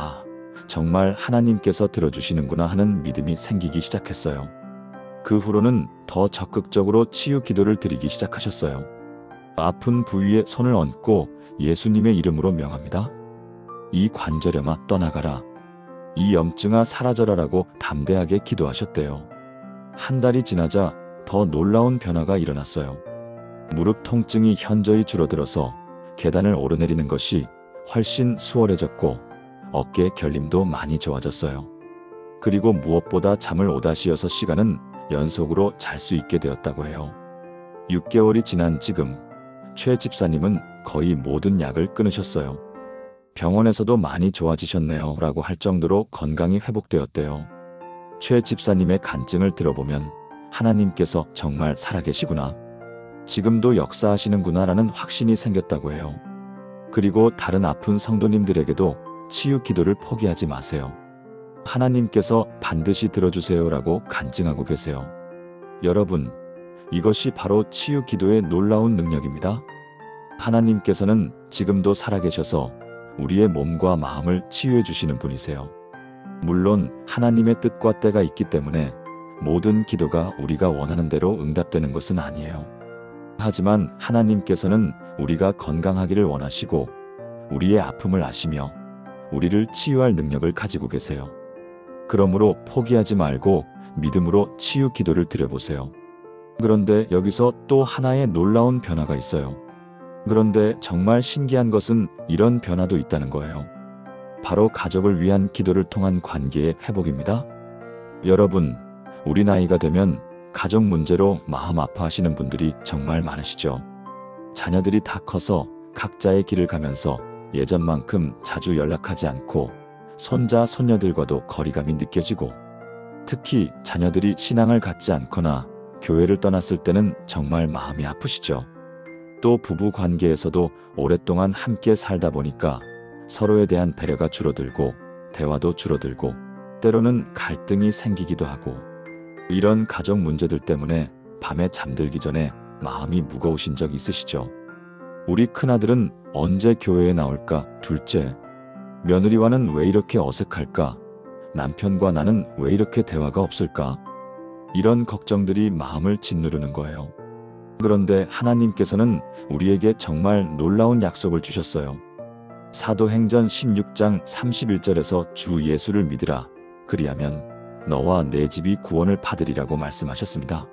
S1: 정말 하나님께서 들어주시는구나 하는 믿음이 생기기 시작했어요. 그 후로는 더 적극적으로 치유 기도를 드리기 시작하셨어요. 아픈 부위에 손을 얹고 예수님의 이름으로 명합니다. 이 관절염아 떠나가라. 이 염증아 사라져라라고 담대하게 기도하셨대요. 한 달이 지나자 더 놀라운 변화가 일어났어요. 무릎 통증이 현저히 줄어들어서 계단을 오르내리는 것이 훨씬 수월해졌고 어깨 결림도 많이 좋아졌어요. 그리고 무엇보다 잠을 5-6시간은 연속으로 잘 수 있게 되었다고 해요. 6개월이 지난 지금 최 집사님은 거의 모든 약을 끊으셨어요. 병원에서도 많이 좋아지셨네요 라고 할 정도로 건강이 회복되었대요. 최 집사님의 간증을 들어보면 하나님께서 정말 살아계시구나. 지금도 역사하시는구나 라는 확신이 생겼다고 해요. 그리고 다른 아픈 성도님들에게도 치유 기도를 포기하지 마세요. 하나님께서 반드시 들어주세요 라고 간증하고 계세요. 여러분, 이것이 바로 치유 기도의 놀라운 능력입니다. 하나님께서는 지금도 살아계셔서 우리의 몸과 마음을 치유해 주시는 분이세요. 물론 하나님의 뜻과 때가 있기 때문에 모든 기도가 우리가 원하는 대로 응답되는 것은 아니에요. 하지만 하나님께서는 우리가 건강하기를 원하시고 우리의 아픔을 아시며 우리를 치유할 능력을 가지고 계세요. 그러므로 포기하지 말고 믿음으로 치유 기도를 드려보세요. 그런데 여기서 또 하나의 놀라운 변화가 있어요. 그런데 정말 신기한 것은 이런 변화도 있다는 거예요. 바로 가족을 위한 기도를 통한 관계의 회복입니다. 여러분, 우리 나이가 되면 가족 문제로 마음 아파하시는 분들이 정말 많으시죠. 자녀들이 다 커서 각자의 길을 가면서 예전만큼 자주 연락하지 않고 손자, 손녀들과도 거리감이 느껴지고 특히 자녀들이 신앙을 갖지 않거나 교회를 떠났을 때는 정말 마음이 아프시죠. 또 부부 관계에서도 오랫동안 함께 살다 보니까 서로에 대한 배려가 줄어들고 대화도 줄어들고 때로는 갈등이 생기기도 하고 이런 가족 문제들 때문에 밤에 잠들기 전에 마음이 무거우신 적 있으시죠? 우리 큰아들은 언제 교회에 나올까? 둘째, 며느리와는 왜 이렇게 어색할까? 남편과 나는 왜 이렇게 대화가 없을까? 이런 걱정들이 마음을 짓누르는 거예요. 그런데 하나님께서는 우리에게 정말 놀라운 약속을 주셨어요. 사도행전 16장 31절에서 주 예수를 믿으라. 그리하면 너와 내 집이 구원을 받으리라고 말씀하셨습니다.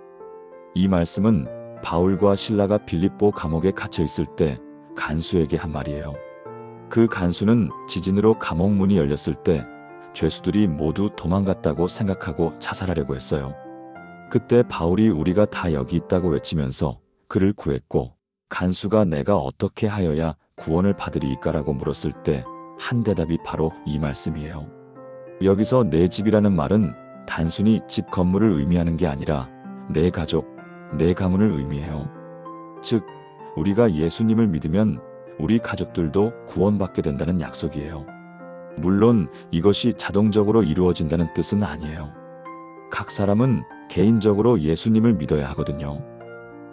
S1: 이 말씀은 바울과 실라가 빌립보 감옥에 갇혀 있을 때 간수에게 한 말이에요. 그 간수는 지진으로 감옥 문이 열렸을 때 죄수들이 모두 도망갔다고 생각하고 자살하려고 했어요. 그때 바울이 우리가 다 여기 있다고 외치면서 그를 구했고 간수가 내가 어떻게 하여야 구원을 받으리이까라고 물었을 때 한 대답이 바로 이 말씀이에요. 여기서 내 집이라는 말은 단순히 집 건물을 의미하는 게 아니라 내 가족, 내 가문을 의미해요. 즉, 우리가 예수님을 믿으면 우리 가족들도 구원받게 된다는 약속이에요. 물론 이것이 자동적으로 이루어진다는 뜻은 아니에요. 각 사람은 개인적으로 예수님을 믿어야 하거든요.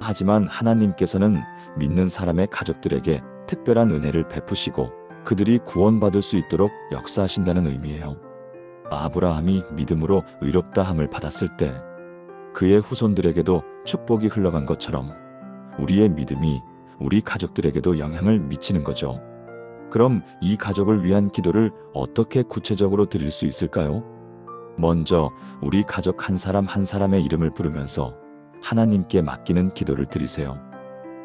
S1: 하지만 하나님께서는 믿는 사람의 가족들에게 특별한 은혜를 베푸시고 그들이 구원받을 수 있도록 역사하신다는 의미예요. 아브라함이 믿음으로 의롭다함을 받았을 때 그의 후손들에게도 축복이 흘러간 것처럼 우리의 믿음이 우리 가족들에게도 영향을 미치는 거죠. 그럼 이 가족을 위한 기도를 어떻게 구체적으로 드릴 수 있을까요? 먼저 우리 가족 한 사람 한 사람의 이름을 부르면서 하나님께 맡기는 기도를 드리세요.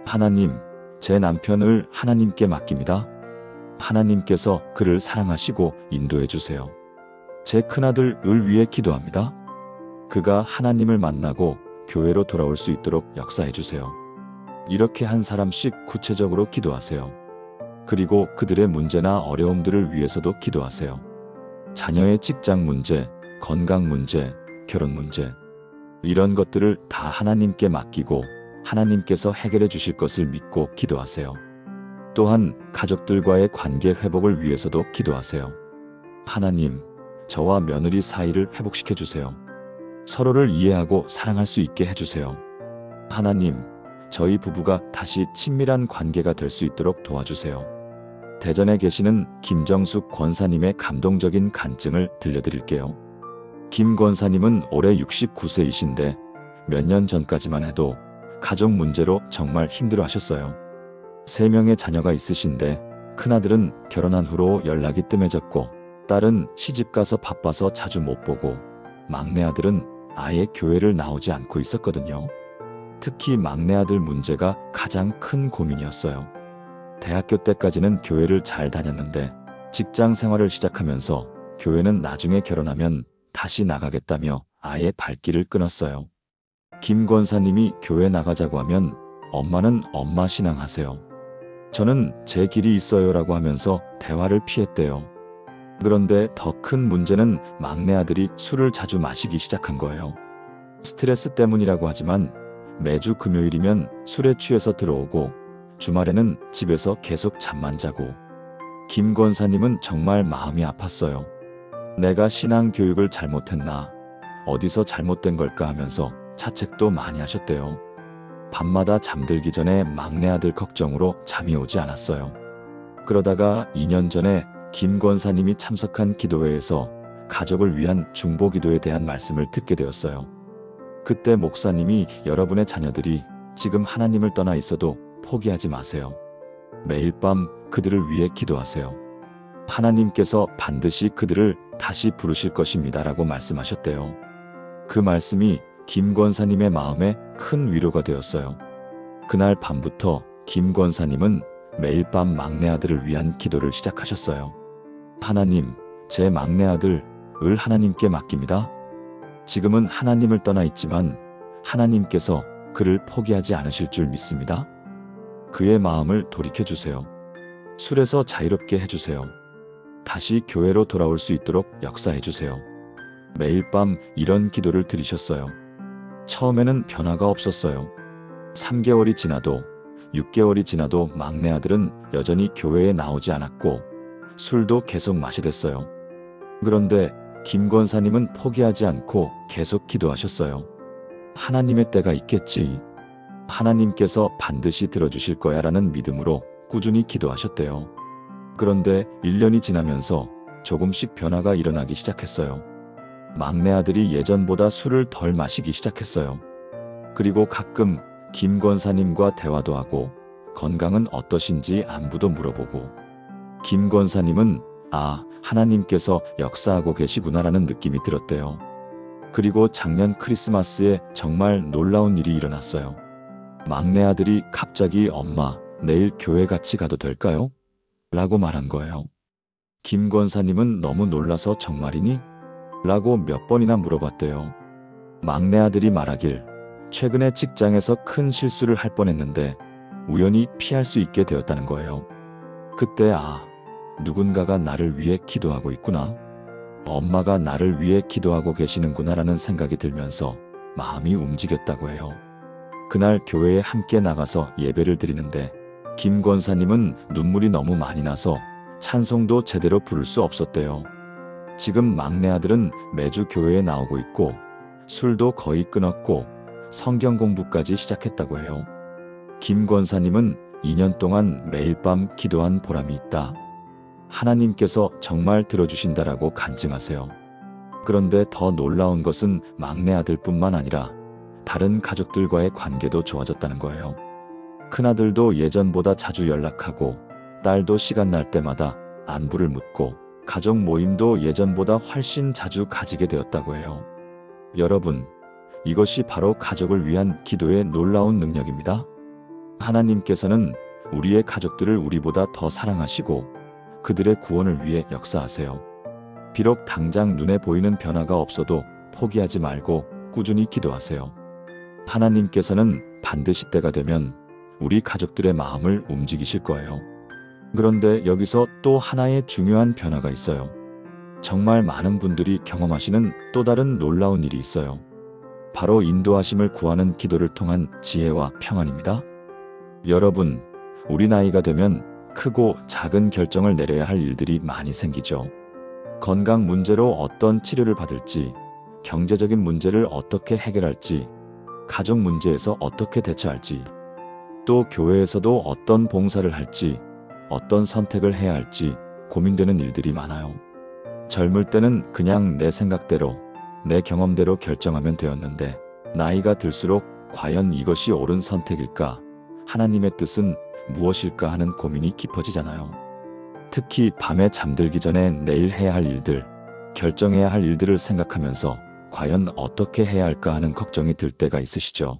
S1: 하나님, 제 남편을 하나님께 맡깁니다. 하나님께서 그를 사랑하시고 인도해 주세요. 제 큰아들을 위해 기도합니다. 그가 하나님을 만나고 교회로 돌아올 수 있도록 역사해 주세요. 이렇게 한 사람씩 구체적으로 기도하세요. 그리고 그들의 문제나 어려움들을 위해서도 기도하세요. 자녀의 직장 문제, 건강 문제, 결혼 문제, 이런 것들을 다 하나님께 맡기고 하나님께서 해결해 주실 것을 믿고 기도하세요. 또한 가족들과의 관계 회복을 위해서도 기도하세요. 하나님, 저와 며느리 사이를 회복시켜 주세요. 서로를 이해하고 사랑할 수 있게 해주세요. 하나님, 저희 부부가 다시 친밀한 관계가 될 수 있도록 도와주세요. 대전에 계시는 김정숙 권사님의 감동적인 간증을 들려드릴게요. 김 권사님은 올해 69세이신데 몇 년 전까지만 해도 가족 문제로 정말 힘들어하셨어요. 3명의 자녀가 있으신데 큰아들은 결혼한 후로 연락이 뜸해졌고 딸은 시집가서 바빠서 자주 못 보고 막내 아들은 아예 교회를 나오지 않고 있었거든요. 특히 막내 아들 문제가 가장 큰 고민이었어요. 대학교 때까지는 교회를 잘 다녔는데 직장 생활을 시작하면서 교회는 나중에 결혼하면 다시 나가겠다며 아예 발길을 끊었어요. 김 권사님이 교회 나가자고 하면 엄마는 엄마 신앙하세요. 저는 제 길이 있어요라고 하면서 대화를 피했대요. 그런데 더 큰 문제는 막내 아들이 술을 자주 마시기 시작한 거예요. 스트레스 때문이라고 하지만 매주 금요일이면 술에 취해서 들어오고 주말에는 집에서 계속 잠만 자고 김 권사님은 정말 마음이 아팠어요. 내가 신앙 교육을 잘못했나? 어디서 잘못된 걸까 하면서 자책도 많이 하셨대요. 밤마다 잠들기 전에 막내 아들 걱정으로 잠이 오지 않았어요. 그러다가 2년 전에 김 권사님이 참석한 기도회에서 가족을 위한 중보기도에 대한 말씀을 듣게 되었어요. 그때 목사님이 여러분의 자녀들이 지금 하나님을 떠나 있어도 포기하지 마세요. 매일 밤 그들을 위해 기도하세요. 하나님께서 반드시 그들을 다시 부르실 것입니다 라고 말씀하셨대요. 그 말씀이 김 권사님의 마음에 큰 위로가 되었어요. 그날 밤부터 김 권사님은 매일 밤 막내 아들을 위한 기도를 시작하셨어요. 하나님, 제 막내 아들을 하나님께 맡깁니다. 지금은 하나님을 떠나 있지만 하나님께서 그를 포기하지 않으실 줄 믿습니다. 그의 마음을 돌이켜주세요. 술에서 자유롭게 해주세요. 다시 교회로 돌아올 수 있도록 역사해주세요. 매일 밤 이런 기도를 드리셨어요. 처음에는 변화가 없었어요. 3개월이 지나도 6개월이 지나도 막내 아들은 여전히 교회에 나오지 않았고 술도 계속 마시댔어요. 그런데 김 권사님은 포기하지 않고 계속 기도하셨어요. 하나님의 때가 있겠지. 하나님께서 반드시 들어주실 거야 라는 믿음으로 꾸준히 기도하셨대요. 그런데 1년이 지나면서 조금씩 변화가 일어나기 시작했어요. 막내 아들이 예전보다 술을 덜 마시기 시작했어요. 그리고 가끔 김 권사님과 대화도 하고 건강은 어떠신지 안부도 물어보고 김 권사님은 하나님께서 역사하고 계시구나라는 느낌이 들었대요. 그리고 작년 크리스마스에 정말 놀라운 일이 일어났어요. 막내 아들이 갑자기 엄마, 내일 교회 같이 가도 될까요? 라고 말한 거예요. 김 권사님은 너무 놀라서 정말이니? 라고 몇 번이나 물어봤대요. 막내 아들이 말하길 최근에 직장에서 큰 실수를 할 뻔했는데 우연히 피할 수 있게 되었다는 거예요. 그때 누군가가 나를 위해 기도하고 있구나. 엄마가 나를 위해 기도하고 계시는구나라는 생각이 들면서 마음이 움직였다고 해요. 그날 교회에 함께 나가서 예배를 드리는데 김 권사님은 눈물이 너무 많이 나서 찬송도 제대로 부를 수 없었대요. 지금 막내 아들은 매주 교회에 나오고 있고 술도 거의 끊었고 성경 공부까지 시작했다고 해요. 김 권사님은 2년 동안 매일 밤 기도한 보람이 있다. 하나님께서 정말 들어주신다라고 간증하세요. 그런데 더 놀라운 것은 막내 아들뿐만 아니라 다른 가족들과의 관계도 좋아졌다는 거예요. 큰아들도 예전보다 자주 연락하고 딸도 시간 날 때마다 안부를 묻고 가족 모임도 예전보다 훨씬 자주 가지게 되었다고 해요. 여러분, 이것이 바로 가족을 위한 기도의 놀라운 능력입니다. 하나님께서는 우리의 가족들을 우리보다 더 사랑하시고 그들의 구원을 위해 역사하세요. 비록 당장 눈에 보이는 변화가 없어도 포기하지 말고 꾸준히 기도하세요. 하나님께서는 반드시 때가 되면 우리 가족들의 마음을 움직이실 거예요. 그런데 여기서 또 하나의 중요한 변화가 있어요. 정말 많은 분들이 경험하시는 또 다른 놀라운 일이 있어요. 바로 인도하심을 구하는 기도를 통한 지혜와 평안입니다. 여러분, 우리 나이가 되면 크고 작은 결정을 내려야 할 일들이 많이 생기죠. 건강 문제로 어떤 치료를 받을지, 경제적인 문제를 어떻게 해결할지, 가족 문제에서 어떻게 대처할지, 또 교회에서도 어떤 봉사를 할지, 어떤 선택을 해야 할지 고민되는 일들이 많아요. 젊을 때는 그냥 내 생각대로, 내 경험대로 결정하면 되었는데, 나이가 들수록 과연 이것이 옳은 선택일까? 하나님의 뜻은 무엇일까 하는 고민이 깊어지잖아요. 특히 밤에 잠들기 전에 내일 해야 할 일들, 결정해야 할 일들을 생각하면서 과연 어떻게 해야 할까 하는 걱정이 들 때가 있으시죠.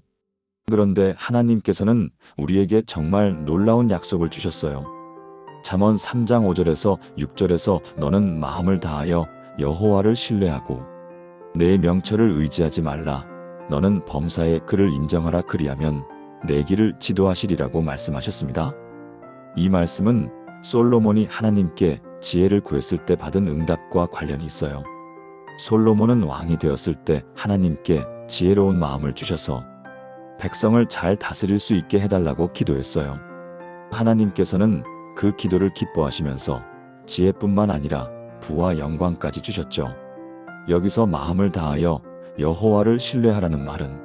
S1: 그런데 하나님께서는 우리에게 정말 놀라운 약속을 주셨어요. 잠언 3장 5절에서 6절에서 너는 마음을 다하여 여호와를 신뢰하고 내 명철을 의지하지 말라. 너는 범사에 그를 인정하라. 그리하면 내 길을 지도하시리라고 말씀하셨습니다. 이 말씀은 솔로몬이 하나님께 지혜를 구했을 때 받은 응답과 관련이 있어요. 솔로몬은 왕이 되었을 때 하나님께 지혜로운 마음을 주셔서 백성을 잘 다스릴 수 있게 해달라고 기도했어요. 하나님께서는 그 기도를 기뻐하시면서 지혜뿐만 아니라 부와 영광까지 주셨죠. 여기서 마음을 다하여 여호와를 신뢰하라는 말은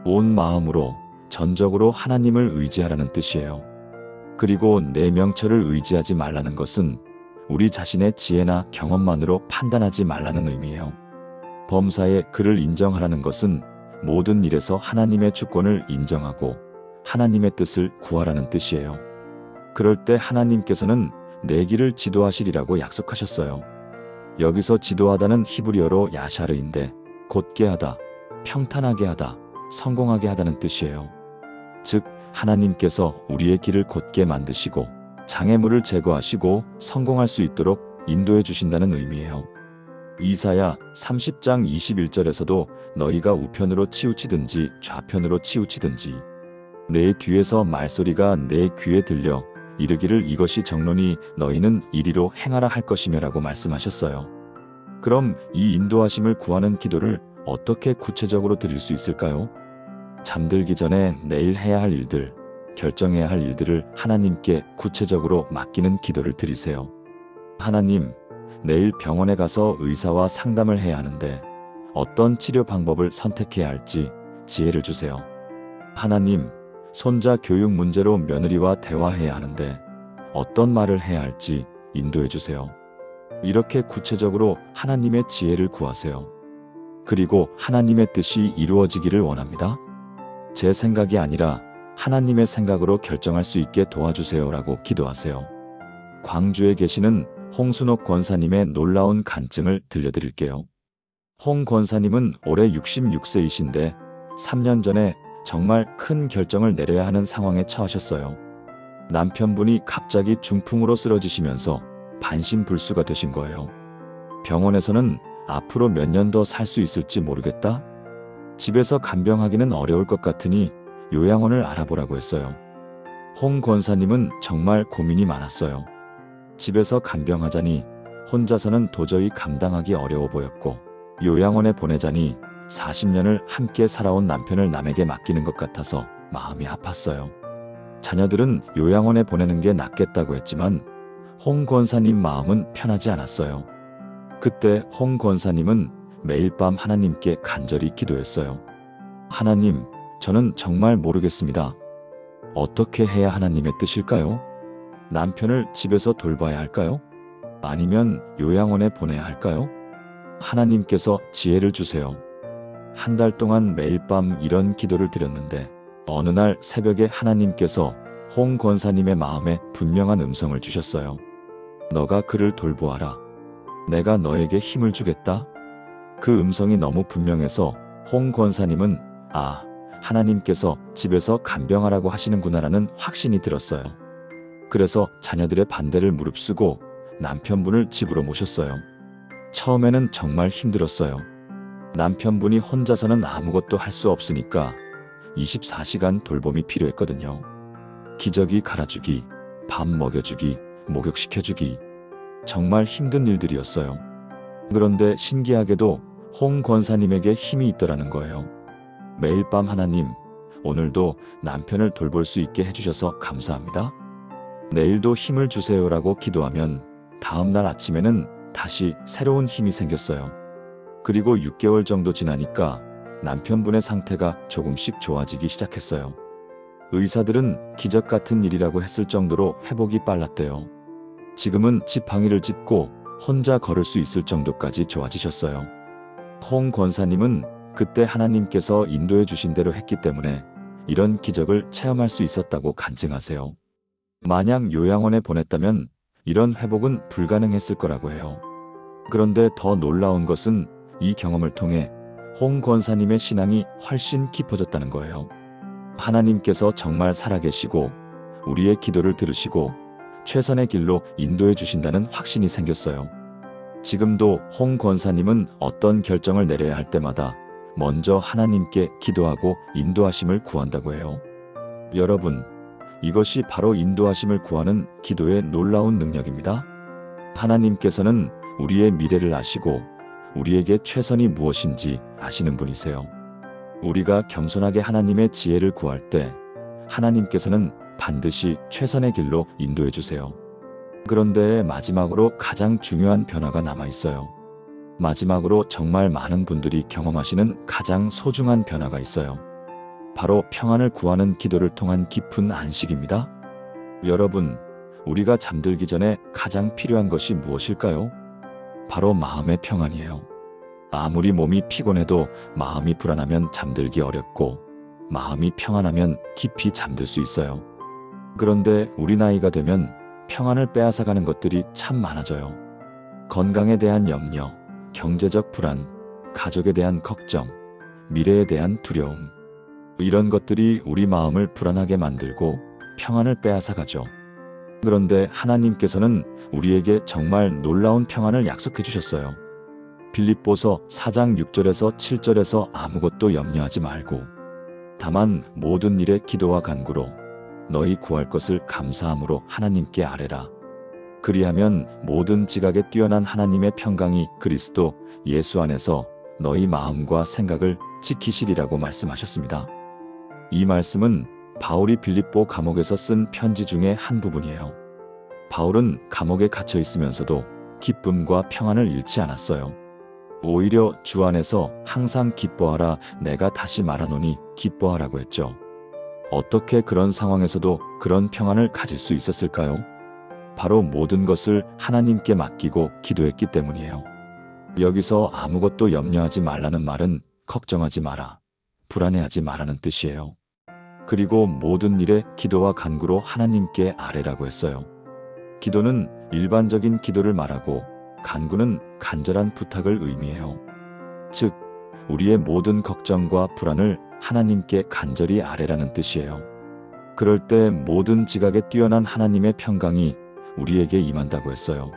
S1: 온 마음으로 전적으로 하나님을 의지하라는 뜻이에요. 그리고 내 명철을 의지하지 말라는 것은 우리 자신의 지혜나 경험만으로 판단하지 말라는 의미예요. 범사에 그를 인정하라는 것은 모든 일에서 하나님의 주권을 인정하고 하나님의 뜻을 구하라는 뜻이에요. 그럴 때 하나님께서는 내 길을 지도하시리라고 약속하셨어요. 여기서 지도하다는 히브리어로 야샤르인데 곧게 하다, 평탄하게 하다, 성공하게 하다는 뜻이에요. 즉 하나님께서 우리의 길을 곧게 만드시고 장애물을 제거하시고 성공할 수 있도록 인도해 주신다는 의미예요. 이사야 30장 21절에서도 너희가 우편으로 치우치든지 좌편으로 치우치든지 내 뒤에서 말소리가 내 귀에 들려 이르기를 이것이 정론이 너희는 이리로 행하라 할 것이며라고 말씀하셨어요. 그럼 이 인도하심을 구하는 기도를 어떻게 구체적으로 드릴 수 있을까요? 잠들기 전에 내일 해야 할 일들, 결정해야 할 일들을 하나님께 구체적으로 맡기는 기도를 드리세요. 하나님, 내일 병원에 가서 의사와 상담을 해야 하는데 어떤 치료 방법을 선택해야 할지 지혜를 주세요. 하나님, 손자 교육 문제로 며느리와 대화해야 하는데 어떤 말을 해야 할지 인도해 주세요. 이렇게 구체적으로 하나님의 지혜를 구하세요. 그리고 하나님의 뜻이 이루어지기를 원합니다. 제 생각이 아니라 하나님의 생각으로 결정할 수 있게 도와주세요라고 기도하세요. 광주에 계시는 홍순옥 권사님의 놀라운 간증을 들려드릴게요. 홍 권사님은 올해 66세이신데 3년 전에 정말 큰 결정을 내려야 하는 상황에 처하셨어요. 남편분이 갑자기 중풍으로 쓰러지시면서 반신불수가 되신 거예요. 병원에서는 앞으로 몇 년 더 살 수 있을지 모르겠다? 집에서 간병하기는 어려울 것 같으니 요양원을 알아보라고 했어요. 홍 권사님은 정말 고민이 많았어요. 집에서 간병하자니 혼자서는 도저히 감당하기 어려워 보였고 요양원에 보내자니 40년을 함께 살아온 남편을 남에게 맡기는 것 같아서 마음이 아팠어요. 자녀들은 요양원에 보내는 게 낫겠다고 했지만 홍 권사님 마음은 편하지 않았어요. 그때 홍 권사님은 매일 밤 하나님께 간절히 기도했어요. 하나님, 저는 정말 모르겠습니다. 어떻게 해야 하나님의 뜻일까요? 남편을 집에서 돌봐야 할까요? 아니면 요양원에 보내야 할까요? 하나님께서 지혜를 주세요. 한 달 동안 매일 밤 이런 기도를 드렸는데 어느 날 새벽에 하나님께서 홍 권사님의 마음에 분명한 음성을 주셨어요. 너가 그를 돌보아라. 내가 너에게 힘을 주겠다. 그 음성이 너무 분명해서 홍 권사님은 하나님께서 집에서 간병하라고 하시는구나라는 확신이 들었어요. 그래서 자녀들의 반대를 무릅쓰고 남편분을 집으로 모셨어요. 처음에는 정말 힘들었어요. 남편분이 혼자서는 아무것도 할 수 없으니까 24시간 돌봄이 필요했거든요. 기저귀 갈아주기, 밥 먹여주기, 목욕시켜주기. 정말 힘든 일들이었어요. 그런데 신기하게도 홍 권사님에게 힘이 있더라는 거예요. 매일 밤 하나님, 오늘도 남편을 돌볼 수 있게 해주셔서 감사합니다. 내일도 힘을 주세요라고 기도하면 다음날 아침에는 다시 새로운 힘이 생겼어요. 그리고 6개월 정도 지나니까 남편분의 상태가 조금씩 좋아지기 시작했어요. 의사들은 기적 같은 일이라고 했을 정도로 회복이 빨랐대요. 지금은 지팡이를 짚고 혼자 걸을 수 있을 정도까지 좋아지셨어요. 홍 권사님은 그때 하나님께서 인도해 주신 대로 했기 때문에 이런 기적을 체험할 수 있었다고 간증하세요. 만약 요양원에 보냈다면 이런 회복은 불가능했을 거라고 해요. 그런데 더 놀라운 것은 이 경험을 통해 홍 권사님의 신앙이 훨씬 깊어졌다는 거예요. 하나님께서 정말 살아계시고 우리의 기도를 들으시고 최선의 길로 인도해 주신다는 확신이 생겼어요. 지금도 홍 권사님은 어떤 결정을 내려야 할 때마다 먼저 하나님께 기도하고 인도하심을 구한다고 해요. 여러분, 이것이 바로 인도하심을 구하는 기도의 놀라운 능력입니다. 하나님께서는 우리의 미래를 아시고 우리에게 최선이 무엇인지 아시는 분이세요. 우리가 겸손하게 하나님의 지혜를 구할 때 하나님께서는 반드시 최선의 길로 인도해 주세요. 그런데 마지막으로 가장 중요한 변화가 남아 있어요. 마지막으로 정말 많은 분들이 경험하시는 가장 소중한 변화가 있어요. 바로 평안을 구하는 기도를 통한 깊은 안식입니다. 여러분, 우리가 잠들기 전에 가장 필요한 것이 무엇일까요? 바로 마음의 평안이에요. 아무리 몸이 피곤해도 마음이 불안하면 잠들기 어렵고 마음이 평안하면 깊이 잠들 수 있어요. 그런데 우리 나이가 되면 평안을 빼앗아가는 것들이 참 많아져요. 건강에 대한 염려, 경제적 불안, 가족에 대한 걱정, 미래에 대한 두려움. 이런 것들이 우리 마음을 불안하게 만들고 평안을 빼앗아가죠. 그런데 하나님께서는 우리에게 정말 놀라운 평안을 약속해 주셨어요. 빌립보서 4장 6절에서 7절에서 아무것도 염려하지 말고 다만 모든 일에 기도와 간구로 너희 구할 것을 감사함으로 하나님께 아뢰라. 그리하면 모든 지각에 뛰어난 하나님의 평강이 그리스도 예수 안에서 너희 마음과 생각을 지키시리라고 말씀하셨습니다. 이 말씀은 바울이 빌립보 감옥에서 쓴 편지 중에 한 부분이에요. 바울은 감옥에 갇혀 있으면서도 기쁨과 평안을 잃지 않았어요. 오히려 주 안에서 항상 기뻐하라, 내가 다시 말하노니 기뻐하라고 했죠. 어떻게 그런 상황에서도 그런 평안을 가질 수 있었을까요? 바로 모든 것을 하나님께 맡기고 기도했기 때문이에요. 여기서 아무것도 염려하지 말라는 말은 걱정하지 마라, 불안해하지 마라는 뜻이에요. 그리고 모든 일에 기도와 간구로 하나님께 아뢰라고 했어요. 기도는 일반적인 기도를 말하고 간구는 간절한 부탁을 의미해요. 즉, 우리의 모든 걱정과 불안을 하나님께 간절히 아뢰라는 뜻이에요. 그럴 때 모든 지각에 뛰어난 하나님의 평강이 우리에게 임한다고 했어요.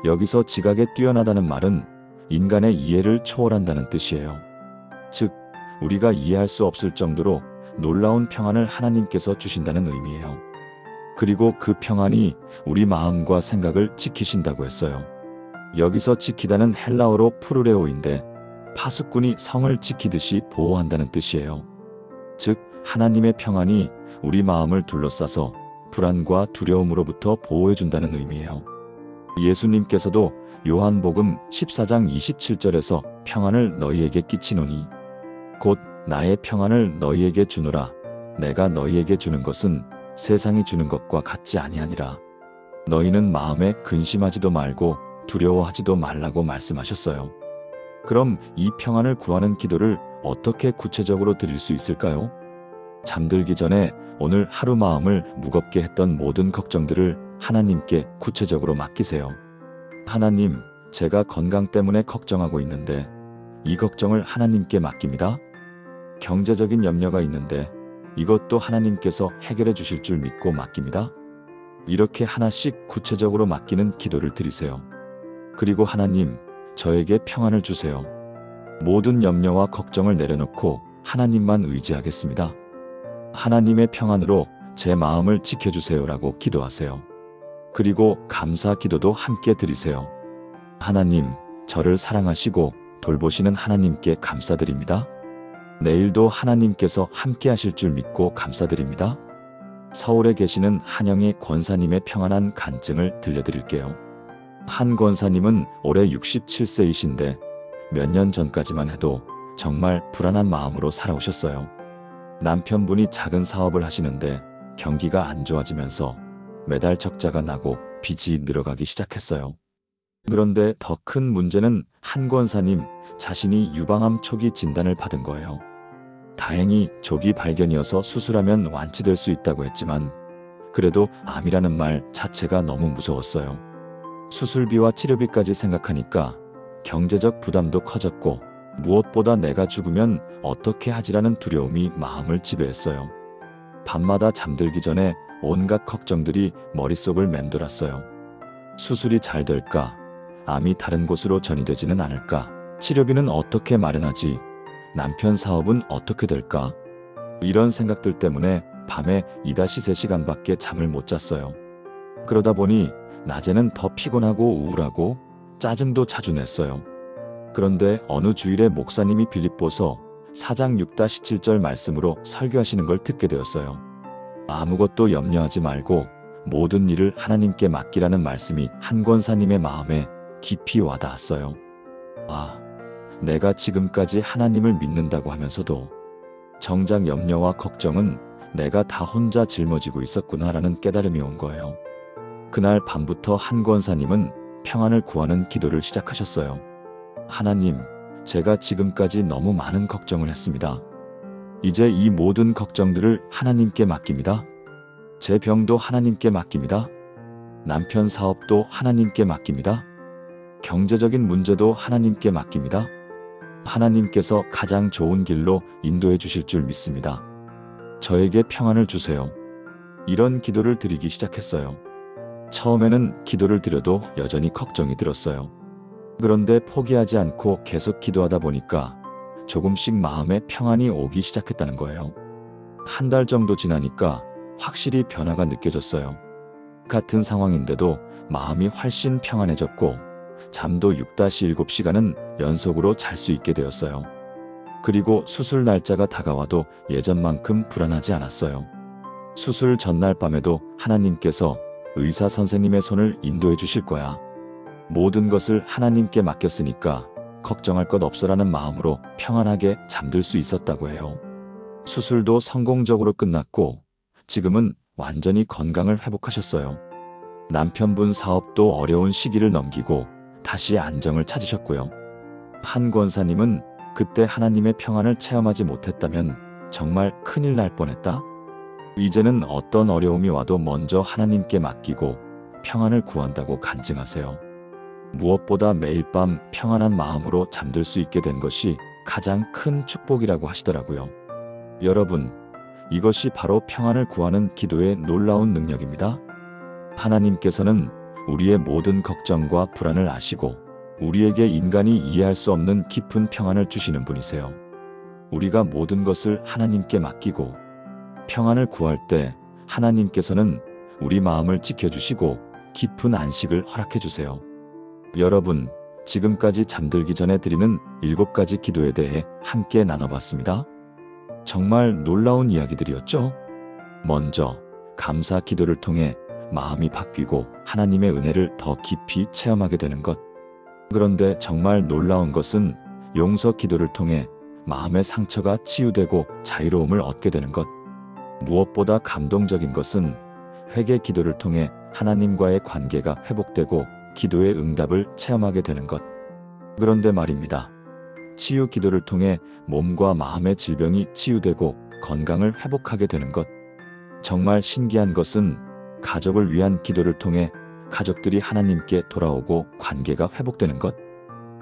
S1: 여기서 지각에 뛰어나다는 말은 인간의 이해를 초월한다는 뜻이에요. 즉, 우리가 이해할 수 없을 정도로 놀라운 평안을 하나님께서 주신다는 의미예요. 그리고 그 평안이 우리 마음과 생각을 지키신다고 했어요. 여기서 지키다는 헬라어로 프루레오인데 파수꾼이 성을 지키듯이 보호한다는 뜻이에요. 즉, 하나님의 평안이 우리 마음을 둘러싸서 불안과 두려움으로부터 보호해준다는 의미예요. 예수님께서도 요한복음 14장 27절에서 평안을 너희에게 끼치노니 곧 나의 평안을 너희에게 주노라. 내가 너희에게 주는 것은 세상이 주는 것과 같지 아니하니라. 너희는 마음에 근심하지도 말고 두려워하지도 말라고 말씀하셨어요. 그럼 이 평안을 구하는 기도를 어떻게 구체적으로 드릴 수 있을까요? 잠들기 전에 오늘 하루 마음을 무겁게 했던 모든 걱정들을 하나님께 구체적으로 맡기세요. 하나님, 제가 건강 때문에 걱정하고 있는데 이 걱정을 하나님께 맡깁니다. 경제적인 염려가 있는데 이것도 하나님께서 해결해 주실 줄 믿고 맡깁니다. 이렇게 하나씩 구체적으로 맡기는 기도를 드리세요. 그리고 하나님, 저에게 평안을 주세요. 모든 염려와 걱정을 내려놓고 하나님만 의지하겠습니다. 하나님의 평안으로 제 마음을 지켜주세요라고 기도하세요. 그리고 감사 기도도 함께 드리세요. 하나님, 저를 사랑하시고 돌보시는 하나님께 감사드립니다. 내일도 하나님께서 함께 하실 줄 믿고 감사드립니다. 서울에 계시는 한영희 권사님의 평안한 간증을 들려드릴게요. 한 권사님은 올해 67세이신데 몇 년 전까지만 해도 정말 불안한 마음으로 살아오셨어요. 남편분이 작은 사업을 하시는데 경기가 안 좋아지면서 매달 적자가 나고 빚이 늘어가기 시작했어요. 그런데 더 큰 문제는 한 권사님 자신이 유방암 초기 진단을 받은 거예요. 다행히 조기 발견이어서 수술하면 완치될 수 있다고 했지만 그래도 암이라는 말 자체가 너무 무서웠어요. 수술비와 치료비까지 생각하니까 경제적 부담도 커졌고 무엇보다 내가 죽으면 어떻게 하지라는 두려움이 마음을 지배했어요. 밤마다 잠들기 전에 온갖 걱정들이 머릿속을 맴돌았어요. 수술이 잘 될까? 암이 다른 곳으로 전이되지는 않을까? 치료비는 어떻게 마련하지? 남편 사업은 어떻게 될까? 이런 생각들 때문에 밤에 2-3시간밖에 잠을 못 잤어요. 그러다 보니 낮에는 더 피곤하고 우울하고 짜증도 자주 냈어요. 그런데 어느 주일에 목사님이 빌립보서 4장 6-7절 말씀으로 설교하시는 걸 듣게 되었어요. 아무것도 염려하지 말고 모든 일을 하나님께 맡기라는 말씀이 한 권사님의 마음에 깊이 와닿았어요. 아, 내가 지금까지 하나님을 믿는다고 하면서도 정작 염려와 걱정은 내가 다 혼자 짊어지고 있었구나라는 깨달음이 온 거예요. 그날 밤부터 한 권사님은 평안을 구하는 기도를 시작하셨어요. 하나님, 제가 지금까지 너무 많은 걱정을 했습니다. 이제 이 모든 걱정들을 하나님께 맡깁니다. 제 병도 하나님께 맡깁니다. 남편 사업도 하나님께 맡깁니다. 경제적인 문제도 하나님께 맡깁니다. 하나님께서 가장 좋은 길로 인도해 주실 줄 믿습니다. 저에게 평안을 주세요. 이런 기도를 드리기 시작했어요. 처음에는 기도를 드려도 여전히 걱정이 들었어요. 그런데 포기하지 않고 계속 기도하다 보니까 조금씩 마음에 평안이 오기 시작했다는 거예요. 한 달 정도 지나니까 확실히 변화가 느껴졌어요. 같은 상황인데도 마음이 훨씬 평안해졌고 잠도 6-7시간은 연속으로 잘 수 있게 되었어요. 그리고 수술 날짜가 다가와도 예전만큼 불안하지 않았어요. 수술 전날 밤에도 하나님께서 의사 선생님의 손을 인도해 주실 거야. 모든 것을 하나님께 맡겼으니까 걱정할 것 없어라는 마음으로 평안하게 잠들 수 있었다고 해요. 수술도 성공적으로 끝났고 지금은 완전히 건강을 회복하셨어요. 남편분 사업도 어려운 시기를 넘기고 다시 안정을 찾으셨고요. 한 권사님은 그때 하나님의 평안을 체험하지 못했다면 정말 큰일 날 뻔했다. 이제는 어떤 어려움이 와도 먼저 하나님께 맡기고 평안을 구한다고 간증하세요. 무엇보다 매일 밤 평안한 마음으로 잠들 수 있게 된 것이 가장 큰 축복이라고 하시더라고요. 여러분, 이것이 바로 평안을 구하는 기도의 놀라운 능력입니다. 하나님께서는 우리의 모든 걱정과 불안을 아시고 우리에게 인간이 이해할 수 없는 깊은 평안을 주시는 분이세요. 우리가 모든 것을 하나님께 맡기고 평안을 구할 때 하나님께서는 우리 마음을 지켜주시고 깊은 안식을 허락해 주세요. 여러분, 지금까지 잠들기 전에 드리는 7가지 기도에 대해 함께 나눠봤습니다. 정말 놀라운 이야기들이었죠? 먼저 감사 기도를 통해 마음이 바뀌고 하나님의 은혜를 더 깊이 체험하게 되는 것. 그런데 정말 놀라운 것은 용서 기도를 통해 마음의 상처가 치유되고 자유로움을 얻게 되는 것. 무엇보다 감동적인 것은 회개 기도를 통해 하나님과의 관계가 회복되고 기도의 응답을 체험하게 되는 것. 그런데 말입니다. 치유 기도를 통해 몸과 마음의 질병이 치유되고 건강을 회복하게 되는 것. 정말 신기한 것은 가족을 위한 기도를 통해 가족들이 하나님께 돌아오고 관계가 회복되는 것.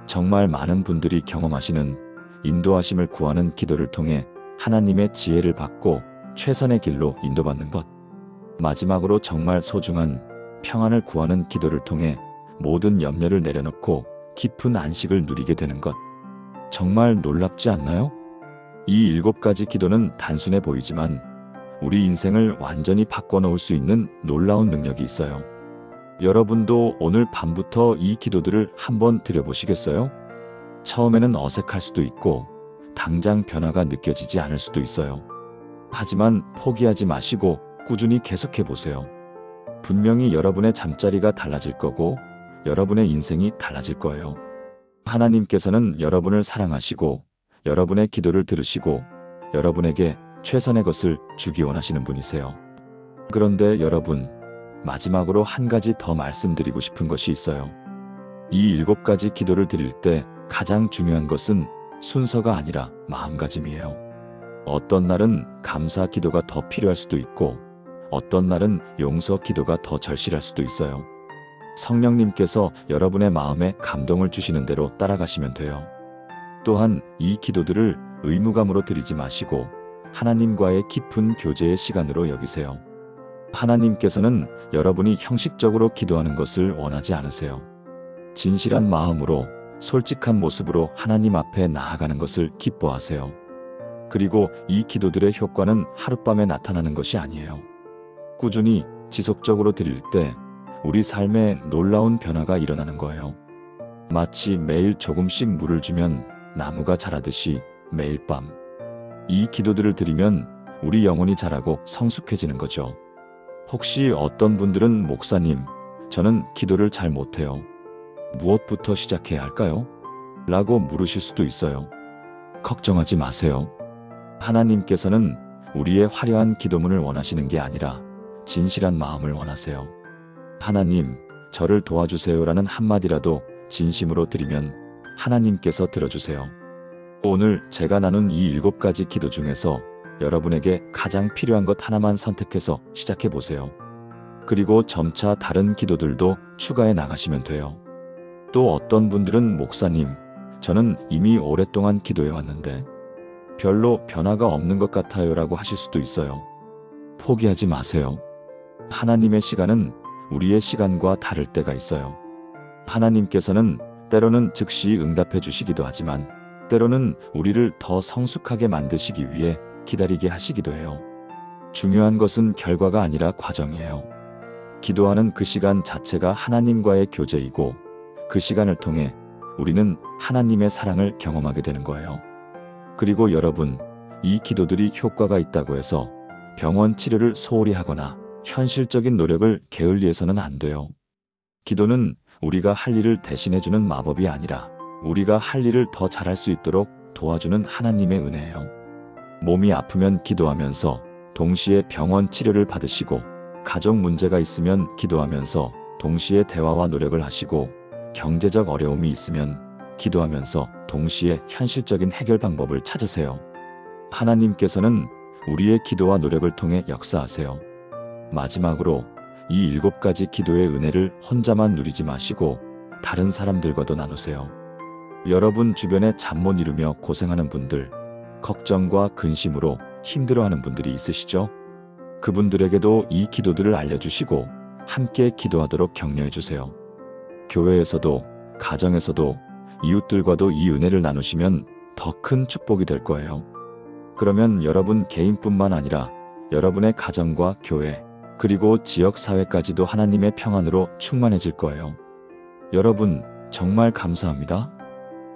S1: 정말 많은 분들이 경험하시는 인도하심을 구하는 기도를 통해 하나님의 지혜를 받고 최선의 길로 인도받는 것. 마지막으로 정말 소중한 평안을 구하는 기도를 통해 모든 염려를 내려놓고 깊은 안식을 누리게 되는 것. 정말 놀랍지 않나요? 이 7가지 기도는 단순해 보이지만 우리 인생을 완전히 바꿔놓을 수 있는 놀라운 능력이 있어요. 여러분도 오늘 밤부터 이 기도들을 한번 드려보시겠어요? 처음에는 어색할 수도 있고 당장 변화가 느껴지지 않을 수도 있어요. 하지만 포기하지 마시고 꾸준히 계속해 보세요. 분명히 여러분의 잠자리가 달라질 거고 여러분의 인생이 달라질 거예요. 하나님께서는 여러분을 사랑하시고 여러분의 기도를 들으시고 여러분에게 최선의 것을 주기 원하시는 분이세요. 그런데 여러분, 마지막으로 한 가지 더 말씀드리고 싶은 것이 있어요. 이 7가지 기도를 드릴 때 가장 중요한 것은 순서가 아니라 마음가짐이에요. 어떤 날은 감사 기도가 더 필요할 수도 있고 어떤 날은 용서 기도가 더 절실할 수도 있어요. 성령님께서 여러분의 마음에 감동을 주시는 대로 따라가시면 돼요. 또한 이 기도들을 의무감으로 드리지 마시고 하나님과의 깊은 교제의 시간으로 여기세요. 하나님께서는 여러분이 형식적으로 기도하는 것을 원하지 않으세요. 진실한 마음으로 솔직한 모습으로 하나님 앞에 나아가는 것을 기뻐하세요. 그리고 이 기도들의 효과는 하룻밤에 나타나는 것이 아니에요. 꾸준히 지속적으로 드릴 때 우리 삶에 놀라운 변화가 일어나는 거예요. 마치 매일 조금씩 물을 주면 나무가 자라듯이 매일 밤 이 기도들을 드리면 우리 영혼이 자라고 성숙해지는 거죠. 혹시 어떤 분들은 목사님, 저는 기도를 잘 못해요. 무엇부터 시작해야 할까요? 라고 물으실 수도 있어요. 걱정하지 마세요. 하나님께서는 우리의 화려한 기도문을 원하시는 게 아니라 진실한 마음을 원하세요. 하나님, 저를 도와주세요라는 한마디라도 진심으로 드리면 하나님께서 들어주세요. 오늘 제가 나눈 이 7가지 기도 중에서 여러분에게 가장 필요한 것 하나만 선택해서 시작해 보세요. 그리고 점차 다른 기도들도 추가해 나가시면 돼요. 또 어떤 분들은 목사님, 저는 이미 오랫동안 기도해 왔는데 별로 변화가 없는 것 같아요 라고 하실 수도 있어요. 포기하지 마세요. 하나님의 시간은 우리의 시간과 다를 때가 있어요. 하나님께서는 때로는 즉시 응답해 주시기도 하지만 때로는 우리를 더 성숙하게 만드시기 위해 기다리게 하시기도 해요. 중요한 것은 결과가 아니라 과정이에요. 기도하는 그 시간 자체가 하나님과의 교제이고 그 시간을 통해 우리는 하나님의 사랑을 경험하게 되는 거예요. 그리고 여러분, 이 기도들이 효과가 있다고 해서 병원 치료를 소홀히 하거나 현실적인 노력을 게을리해서는 안 돼요. 기도는 우리가 할 일을 대신해주는 마법이 아니라 우리가 할 일을 더 잘할 수 있도록 도와주는 하나님의 은혜예요. 몸이 아프면 기도하면서 동시에 병원 치료를 받으시고 가족 문제가 있으면 기도하면서 동시에 대화와 노력을 하시고 경제적 어려움이 있으면 기도하면서 동시에 현실적인 해결 방법을 찾으세요. 하나님께서는 우리의 기도와 노력을 통해 역사하세요. 마지막으로 이 7가지 기도의 은혜를 혼자만 누리지 마시고 다른 사람들과도 나누세요. 여러분 주변에 잠 못 이루며 고생하는 분들, 걱정과 근심으로 힘들어하는 분들이 있으시죠? 그분들에게도 이 기도들을 알려주시고 함께 기도하도록 격려해 주세요. 교회에서도, 가정에서도, 이웃들과도 이 은혜를 나누시면 더 큰 축복이 될 거예요. 그러면 여러분 개인뿐만 아니라 여러분의 가정과 교회, 그리고 지역사회까지도 하나님의 평안으로 충만해질 거예요. 여러분, 정말 감사합니다.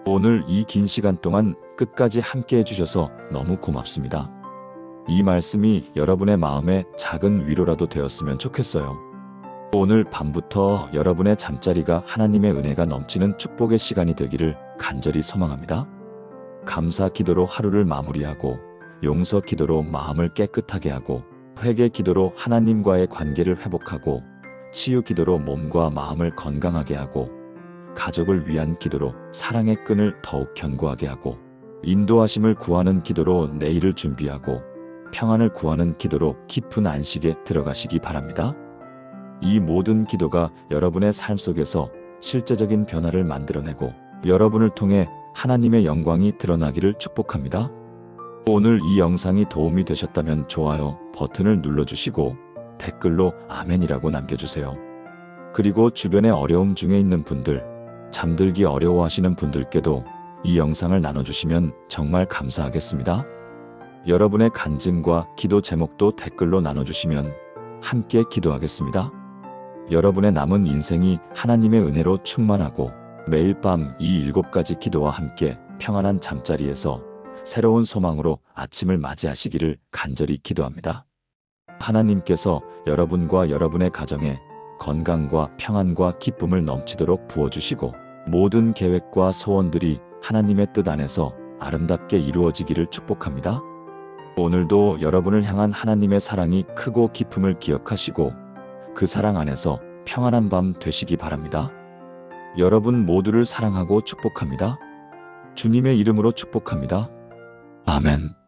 S1: 오늘 이 긴 시간 동안 끝까지 함께 해주셔서 너무 고맙습니다. 이 말씀이 여러분의 마음에 작은 위로라도 되었으면 좋겠어요. 오늘 밤부터 여러분의 잠자리가 하나님의 은혜가 넘치는 축복의 시간이 되기를 간절히 소망합니다. 감사 기도로 하루를 마무리하고 용서 기도로 마음을 깨끗하게 하고 회개 기도로 하나님과의 관계를 회복하고 치유 기도로 몸과 마음을 건강하게 하고 가족을 위한 기도로 사랑의 끈을 더욱 견고하게 하고 인도하심을 구하는 기도로 내일을 준비하고 평안을 구하는 기도로 깊은 안식에 들어가시기 바랍니다. 이 모든 기도가 여러분의 삶 속에서 실제적인 변화를 만들어내고 여러분을 통해 하나님의 영광이 드러나기를 축복합니다. 오늘 이 영상이 도움이 되셨다면 좋아요 버튼을 눌러주시고 댓글로 아멘이라고 남겨주세요. 그리고 주변에 어려움 중에 있는 분들, 잠들기 어려워하시는 분들께도 이 영상을 나눠주시면 정말 감사하겠습니다. 여러분의 간증과 기도 제목도 댓글로 나눠주시면 함께 기도하겠습니다. 여러분의 남은 인생이 하나님의 은혜로 충만하고 매일 밤 이 7가지 기도와 함께 평안한 잠자리에서 새로운 소망으로 아침을 맞이하시기를 간절히 기도합니다. 하나님께서 여러분과 여러분의 가정에 건강과 평안과 기쁨을 넘치도록 부어주시고 모든 계획과 소원들이 하나님의 뜻 안에서 아름답게 이루어지기를 축복합니다. 오늘도 여러분을 향한 하나님의 사랑이 크고 깊음을 기억하시고 그 사랑 안에서 평안한 밤 되시기 바랍니다. 여러분 모두를 사랑하고 축복합니다. 주님의 이름으로 축복합니다. 아멘.